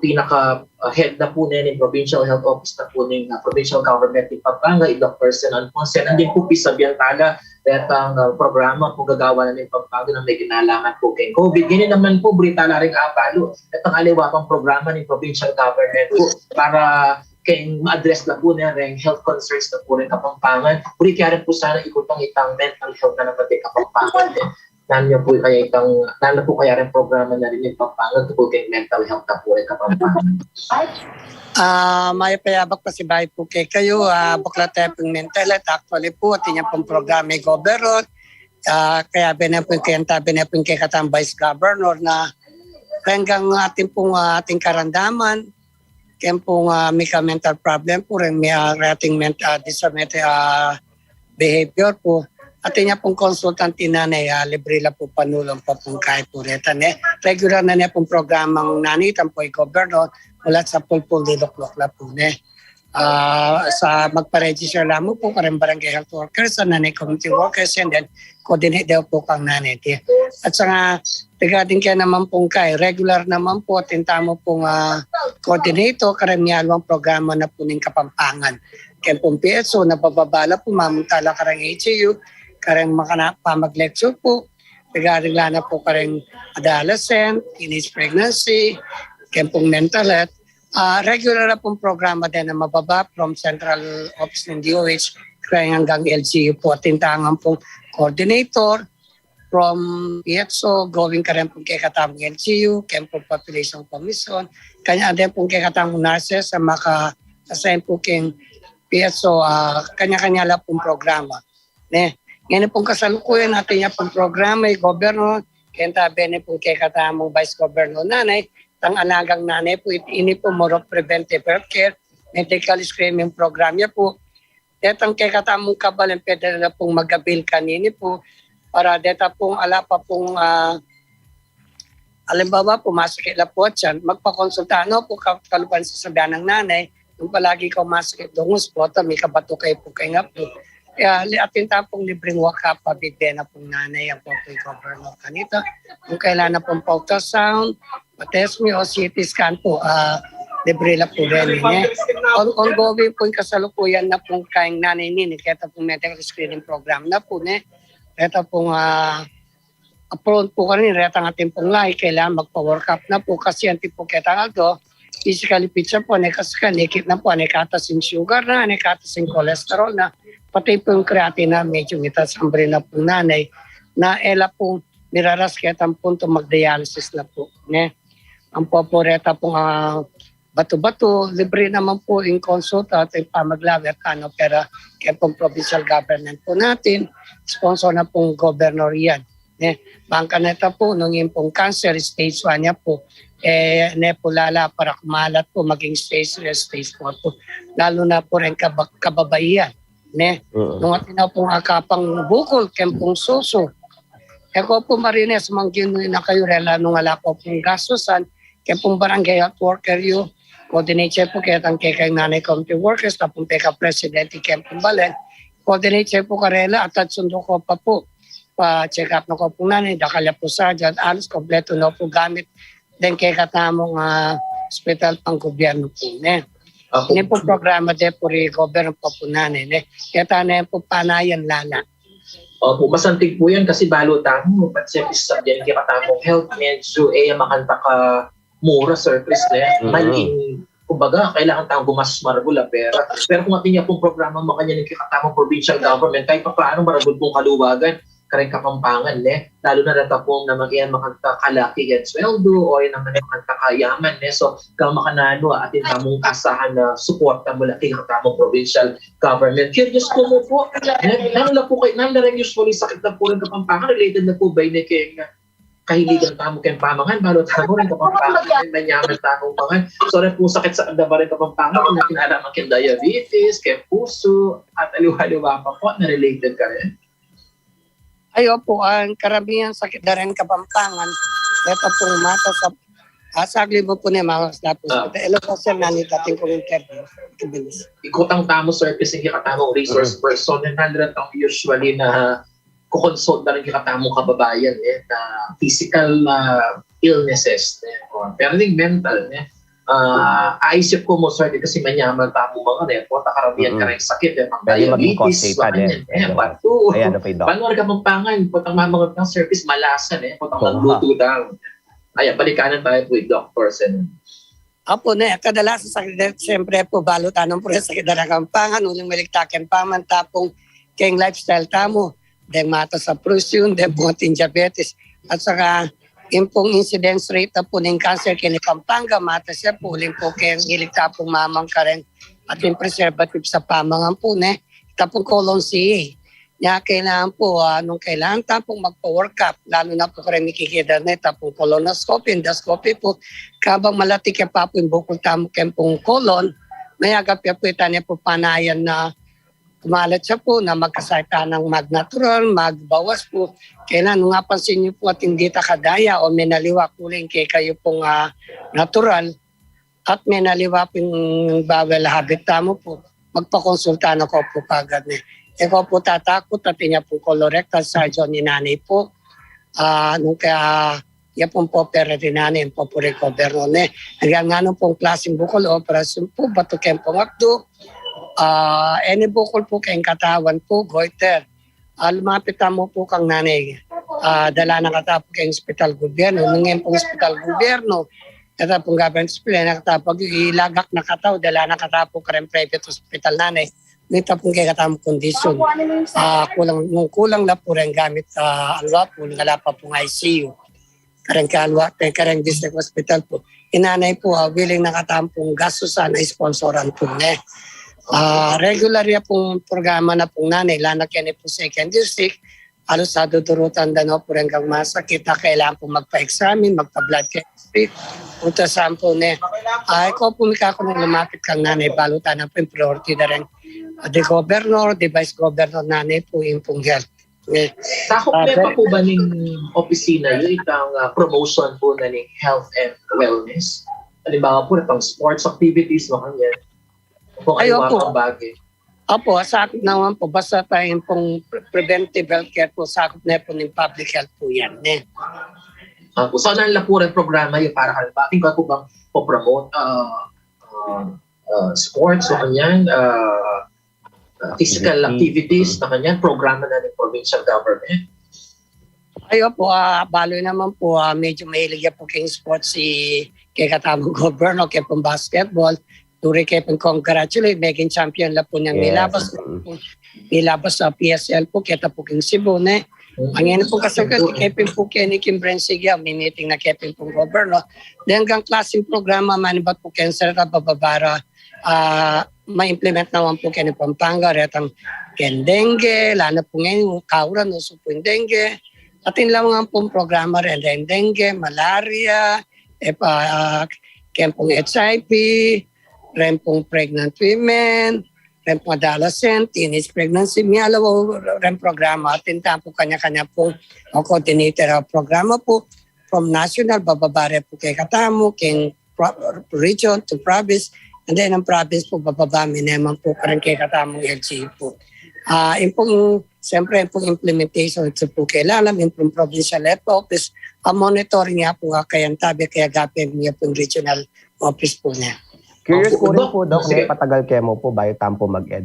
pinaka-head na po na yung Provincial Health Office na po ng Provincial Government in Pampanga, Dr. Senan Ponce. Nandun po sa Biantala, ang programa po gagawa na ng Pampanga na may kinalaman po kay COVID. Ganyan naman po, Britala rin Apalo, ang aliwakang programa ng Provincial Government po para kayong ma-address na po na rin health concerns na po rin Kapampangan. Uli kaya rin po sana ikutang itang mental health na naman Kapampangan. Nano po kaya rin programa na rin yung Pampanga tungkol kay mental health na po rin Kapampangan. May payabak pa si Bahay po kay kayo, bukla tayo pong mental health. Actually po, atin niya pong programa yung governor. Kaya binapin kay katang Vice Governor na hanggang ating ating karandaman, kaya pong may mental problem po rin, may ating disability behavior po. Atin niya pong consultant nanay, libre lang po panulong pa pong kahit po retan. Regular na niya pong programang nanitan po yung governor mula sa pulpul diloklok na po. Sa magpa-register lang mo po karang barangay health workers, nanay community workers, and then coordinate daw po kang nanay. At sa tigading kaya naman pong regular naman po, tintamo pong coordinator, karamihalwang programa na po ng Kapampangan. Kaya pong PSO, nabababala po, mamutala karang HCU, karang pamag-lecture po, tigading lana po karang adolescent, teenage pregnancy, kaya pong mental health. Regular na pong programa din na mababa from Central Office ng DOH kaya hanggang LGU po. Tintangan pong coordinator from PXO, going ka rin pong kay katamang LGU, kaya pong Population Commission, kanya din pong kay katamang nurses sa maka-assign po kay PXO, kanya-kanya lang pong programa. Ngayon pong kasalukuyan natin niya pong programa, yung governor, kaya tabi na pong kay katamang Vice Governor nanay, ang alagang nanay po, ini po more of preventive healthcare, medical screening program niya po. Detang kay katamong kabalan, pwede na pong mag-abil kanini po, para deta pong ala pa pong, alimbawa po, masakit na po dyan, magpakonsultano po kalupan sa sabihan ng nanay, kung palagi ka masakit doon po, may kabato kayo po kayo nga po. Kaya atin pong libreng wakap, pabigde na pong nanay ang po yung governor kanito. Kung kailangan na pong ultrasound, matest mo o CT scan po, libre lang po rin. Ongoing po yung kasalukuyan na pong kaing nanay nini, kaya pong medical screening program na po. Kaya pong approve po kanina, retang ating pong lahi, kailangan magpa-workup na po kasi ang tipo kaya tangal physically picture po, nekit na po, nekatas yung sugar na, nekatas yung cholesterol na, pati po yung creatinine na medyo mitas ang na po nanay, na ela po miraras kaya ang punto mag-dialysis na po. Ang poporeta pong bato-bato, libre naman po yung consult at yung pamaglawer pera kaya pong provincial government po natin, sponsor na pong governor yan. Bangka neta po, nung yung pong cancer, stage 1 niya po, nepulala para kumalat po, maging stage 3, stage 4 po. Lalo na po rin kababaihan. Nung atinaw pong akapang bukol, kempong suso. Eko po marines, manggin na kayo rela nung ala ko pong gastusan, kempong barangay health worker yu, coordinate po kaya tang kay nanay community workers, tapong peka presidente kempong balen, coordinate po karela at sundo ko pa po, pa-check up na ko po nanay, dakalya po sa dyan, alos kompleto na po gamit, then kay katamong hospital pang gobyerno po. Ini po programa de po rin gobyerno pa po nanay. Kaya tayo po panayan lala. Opo, masantig po yan kasi balo tamo, pati sa diyan kaya katamong health, medyo makanta ka mura service malin. Kumbaga, kailangan tayong gumastos maragul pera. Pero kung atin niya pong programa makanya ng katamong provincial government, kahit pa paano maragul pong kaluwagan, kareng Kapampangan, lalo na nata pong na mag-iyan makanta kalaki at sweldo o yung naman makanta kayaman. So, kang makanano atin tamong asahan na support na mula kay katamong provincial government. Curious po mo po, nang rin usually sakit na po rin Kapampangan, related na po ba yun kay kahiligan tamo kay pamangan, balo tamo rin Kapampangan, manyaman tamong pangan. So, rin po sakit sa anda ba rin Kapampangan, kung nakinalaman kay diabetes, kay puso, at aliwa-liwa pa po, na related ka rin. Ayo po, ang karamihan sakit na rin Kapampangan, ito pong mata sa sagli mo po niya mga tapos. Ilo po siya nanitating kong interview. Ikutang tamo service yung katamong resource person, and nandang usually na kukonsult na rin yung katamong kababayan na physical illnesses, pero yung mental. aisip ko mo, sir, kasi manyaman tamo mga po, karamihan ka rin sakit, mga Pwede maging diabetes, constipated ganyan. eh. Bato. Ayan na po yung doc. Paano ka mampangan, putang mamangot ng service, malasan putang magluto daw. Ayan, balikanan tayo po yung doctors. Apo na, kadalasan sa siyempre po, balutan po sa kidarampangan, uling maligtakin paman, tapong kayong lifestyle tamo, then mata sa prusyong, then bunting diabetes, at saka yung pong incidence rate na po ng cancer kinipampanga, mata siya po, uling po kayong iligta pong mamang ka rin, at yung preservative sa pamangan po, tapong colon CA. Kaya kailangan po, nung kailangan tapong magpa-workup, lalo na po kaya nakikita na tapong colonoscopy, endoscopy po, kabang malati ka pa po yung bukol tamo kaya pong colon, may agap po itanya po panayan na kumalat siya po na magkasakta ng magnatural, magbawas po. Kailan nung napansin niyo po at hindi takadaya o may naliwa kuling kay kayo pong natural at may naliwa po yung bawal habit tamo po, magpakonsulta na ko po kagad Eko po tatakot at niya po colorectal surgeon ni nanay po. Nung kaya iya pong po pera rin nanay po po recover noon Hanggang nga nung pong klaseng bukol, operasyon po, bato kayong pangakdo. Any bukol po kayong katawan po, goiter. Lumapit mo po kang nanay. Dala na katapog kayong hospital gobyerno. Nung ngayon pong hospital gobyerno, katapong government hospital, nakatapog ilagak na kataw, dala na katapog ka rin private hospital nanay. Nito pong kaya katamang kondisyon. Kulang na po rin gamit sa alwa po, wala pa pong ICU. Karang district hospital po. Inanay po, willing na katampong gastusan na sponsoran po regular ya pong programa na pong nanay, lanak yan po second district, halos sa dudurutan na po rin kang masakit na kailangan po magpa-examine, magpa-blood chemistry, utasan po ko po ko nung lumapit kang nanay, balutan na po yung priority na rin. The governor, the vice governor nanay po yung pong health. Sakop pa po ba ng opisina yung itang promotion po na ng health and wellness? Halimbawa po itang sports activities, makanya. Kung ano mga bagay. Opo, sakop naman po. Basta tayong pong preventive healthcare po, sakop na po ng public health po yan. So, ano lang po rin programa yung para halimbawa? Tingnan ko bang po-promote sports o kanyan, physical activities na kanyan, programa na ng provincial government? Ayo po, baloy naman po, medyo mahilig po kayong sports kay katamang governor, kay pong basketball. Turi kayo pong congratulate, making champion la po niyang nilabas sa PSL po, kita po kayong Cebu, Ang yan po kasi kepin po kayo ni Kim Brensigia, may meeting na kepin pong governor. Hanggang klaseng programa, manibat po kayo sa bababara, ma-implement naman po kayo ni Pampanga, retang dengue, lalo po ngayon, kauran, uso po yung dengue. Atin lang nga pong programa rin, dengue, malaria, kaya pong HIV, rin pong pregnant women, rin pong adolescent, teenage pregnancy, may alaw rin programa. Tinta po kanya-kanya pong coordinator programa po from national, bababare po kay Katamo, kay region to province, and then ang province po, bababa, minaman po karin kay Katamong LGU po. Siyempre, pong implementation ito po kailangan, yung pong provincial health office, monitoring niya po kayang tabi, kaya gapin niya pong regional office po niya. Curious po rin po, Doc, may patagal kemo po bayo tampo mag-ed.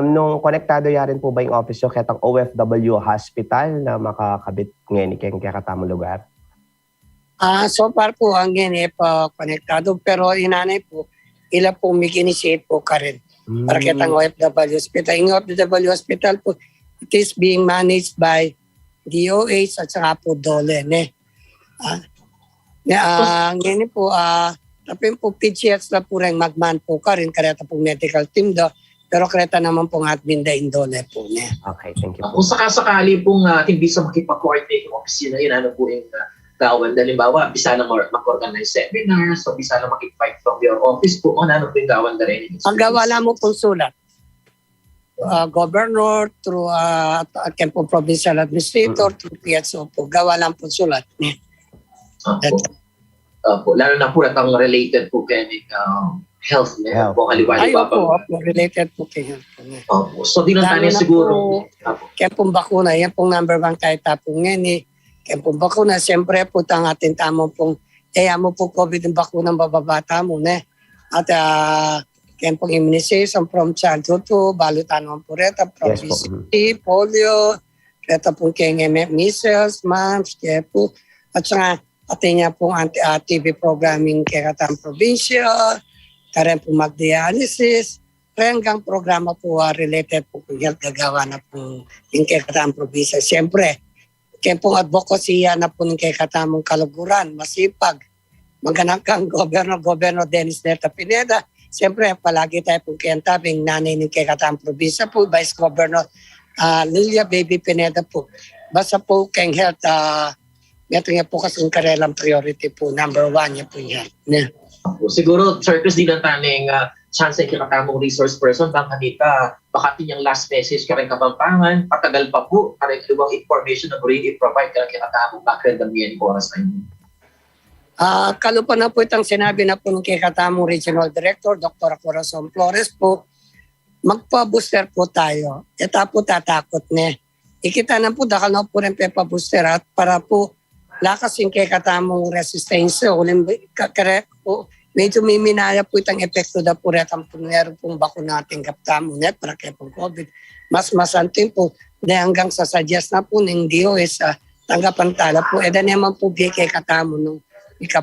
Nung konektado yarin po ba yung office yung ketang OFW hospital na makakabit ngayon kayong kakatamong lugar? So far po, ang ganyan po konektado. Pero inanay po, ila po mag-initiate po ka rin. Para ketang OFW hospital. Yung OFW hospital po, it is being managed by DOH at saka po DOLE. Ganyan po, tapi po PGS na po rin magman po ka rin, kareta po medical team do, pero kareta naman po admin da indole po niya. Okay, thank you po. Kung sakasakali pong hindi sa makipag-coordinate yung opisina, yun ano po yung kawan. Halimbawa, bisa na mag-organize seminars, o bisa na makipag from your office po, ano po yung kawan na rin? Ang gawala mo pong sulat. Governor, through Kempo Provincial Administrator, through PSO po, gawa lang po sulat niya. Lalo na po ang related po kay health niya. Po, Ayaw po, related po kay health niya. So, di lang tayo siguro. Kaya pong bakuna, yan pong number one kahit tapong yan Kaya pong bakuna, siyempre po ang ating tamang pong mo po COVID ng bakunang bababata mo na. At kaya pong immunization from childhood po, balutan naman po reta from Yes po. BCG, polio, reta pong kaya measles, mumps, kaya po. At saka atin niya pong anti-TB programming kaya katang provincia, kaya po mag-dialysis, hanggang programa po related po kung health gagawa na po yung kaya katang probinsya. Siyempre, kaya pong advocacy na po ng kaya katamong kaluguran, masipag, maganak kang Governor Dennis Neta Pineda. Siyempre, palagi tayo po kaya tabing nanay ng kaya katamong probinsya po, Vice Governor Lilia Baby Pineda po. Basta po kayong health, ito nga po kasing karelang priority po, number 1 yan po yung health. Yeah. Siguro, Sir Chris, di lang taning chance ay kinakamong resource person, bang kanita, baka yung last message ka rin Kapampangan, patagal pa po, karing ibang information na really provide ka rin kinakamong background ng yan ko oras na inyo. Kalupa na po itang sinabi na po ng Katamong Regional Director, Dr. Corazon Flores po, magpa-booster po tayo. Ito po tatakot na. Ikita na po, dakal na po rin pepa-booster at para po lakas yung Katamong resistensya. Medyo miminaya po itang epekto na po rin ang meron pong bakuna natin kaptamo net para kaya pong COVID. Mas masantin po na hanggang sa suggest na po ng DOS tanggapan tala po. E na naman po kay katamo nung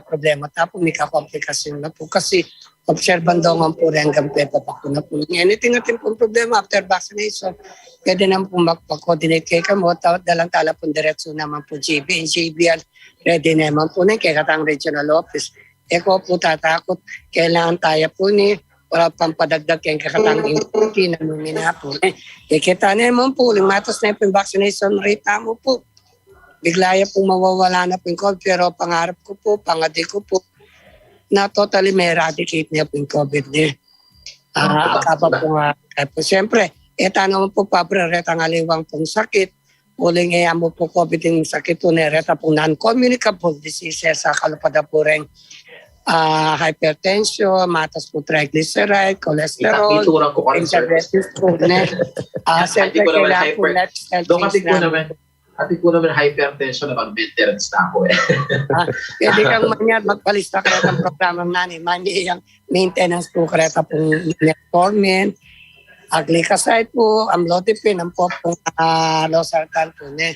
problema tapos may komplikasyon na po kasi observan daw nga po rin hanggang pepapakuna po. Anything natin pong problema after vaccination, pwede naman po magpa-coordinate kay kamo, dalang tala po diretso naman po GB and JBL, ready naman po na kay katang regional office. Eko po tatakot, kailangan tayo po ni wala pang padagdag kayong kakatang immunity na lumina po. Kita naman po, limatos na yung vaccination rate mo po. Biglaya po mawawala na po yung COVID, pero pangarap ko po, pangadi ko po, na totally may eradicate na po yung COVID niya. Akaba po nga. Siyempre, eta naman po pabrereta ng aliwang pong sakit. Uling mo po COVID yung sakit po na reta pong non-communicable diseases sa kalupada po rin. Hypertension, matas po triglyceride, cholesterol, diabetes po na. Siyempre, kailangan po lifestyle change namin. Ati po naman hypertension na mag-maintenance na ako eh. Pwede kang manyad, magpalista ka ng programang nani. Mandi yung maintenance po kareta pong metformin, glycoside po, amlodipine, ang po pong losartan po na.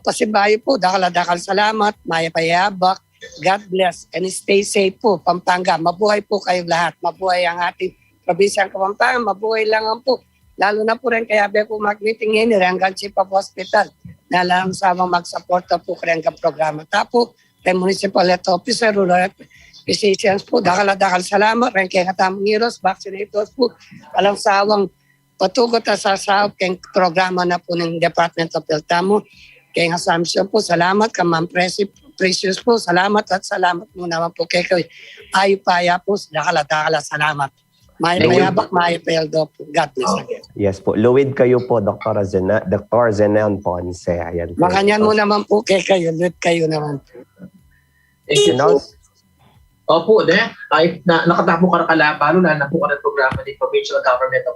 Pasibayo po, dakal salamat, maya payabak, God bless and stay safe po, Pampanga. Mabuhay po kayong lahat. Mabuhay ang ating probinsyang Kapampangan. Mabuhay lang ang po. Lalo na po rin kaya po mag-meeting ngayon hanggang Chief of Hospital na lang sama mag-supporta po kaya ang programa. Tapo, kay Municipal Health Officer, Rural Physicians po, dakal salamat. Rin kaya katamang heroes, vaccinators po. Walang sawang patugot at sasawag kayong programa na po ng Department of Health Tamo. Kaya Assumption po, salamat ka Ma'am Precious po, salamat at salamat mo naman po kay Ayupaya po, dakala, salamat. Mayabak, Mayapeldo po. God bless again. Yes po. Luwid kayo po, Dr. Zenon Ponce. Ayan po. Makanyan mo naman po kayo. Luwid kayo naman po. Thank you po. Opo, ay nakatapo ka na kalapalo na po ka ng programa ng Provincial Government of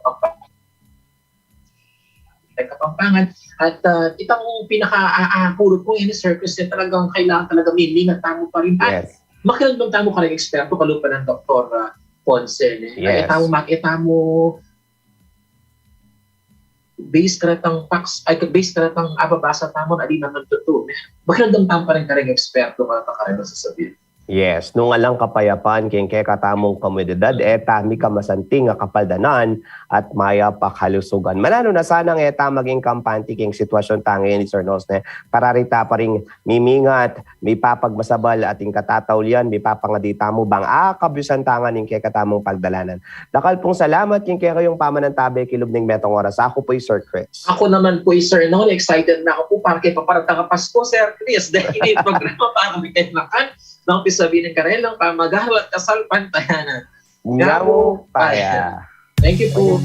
Kapampangan. At itang pinaka-pulot po yun, Sir Chris, talagang kailangan talaga milingat tamo pa rin. At makilang tamo ka rin eksperto kalupa ng Dr. Ponce. Yes. Makita mo base karatang ababasa tamo na di naman totoo. Makilang tamo pa rin ka rin eksperto ka rin sasabihin. Yes, nung alang kapayapaan keng katamong komunidad, tami ka masanting nga kapaldanan at maya pakhalusugan. Manano na sanang maging kampante keng sitwasyon tangi ni Sir Nosne, pararita pa rin mimingat, may papagmasabal ating katataulian, may papangadita mo bang kabyusan tangan ng katamong pagdalanan. Dakal pong salamat yung kayong pamanantabi kilub ng metong oras. Ako po Sir Chris. Ako naman po Sir Noon, excited na ako po para kay paparatang Pasko, Sir Chris. Dahil ini programa para may kailangan nang pisabi ng karelang pamagawa at kasal pantayanan. Ngamu paya. Thank you po.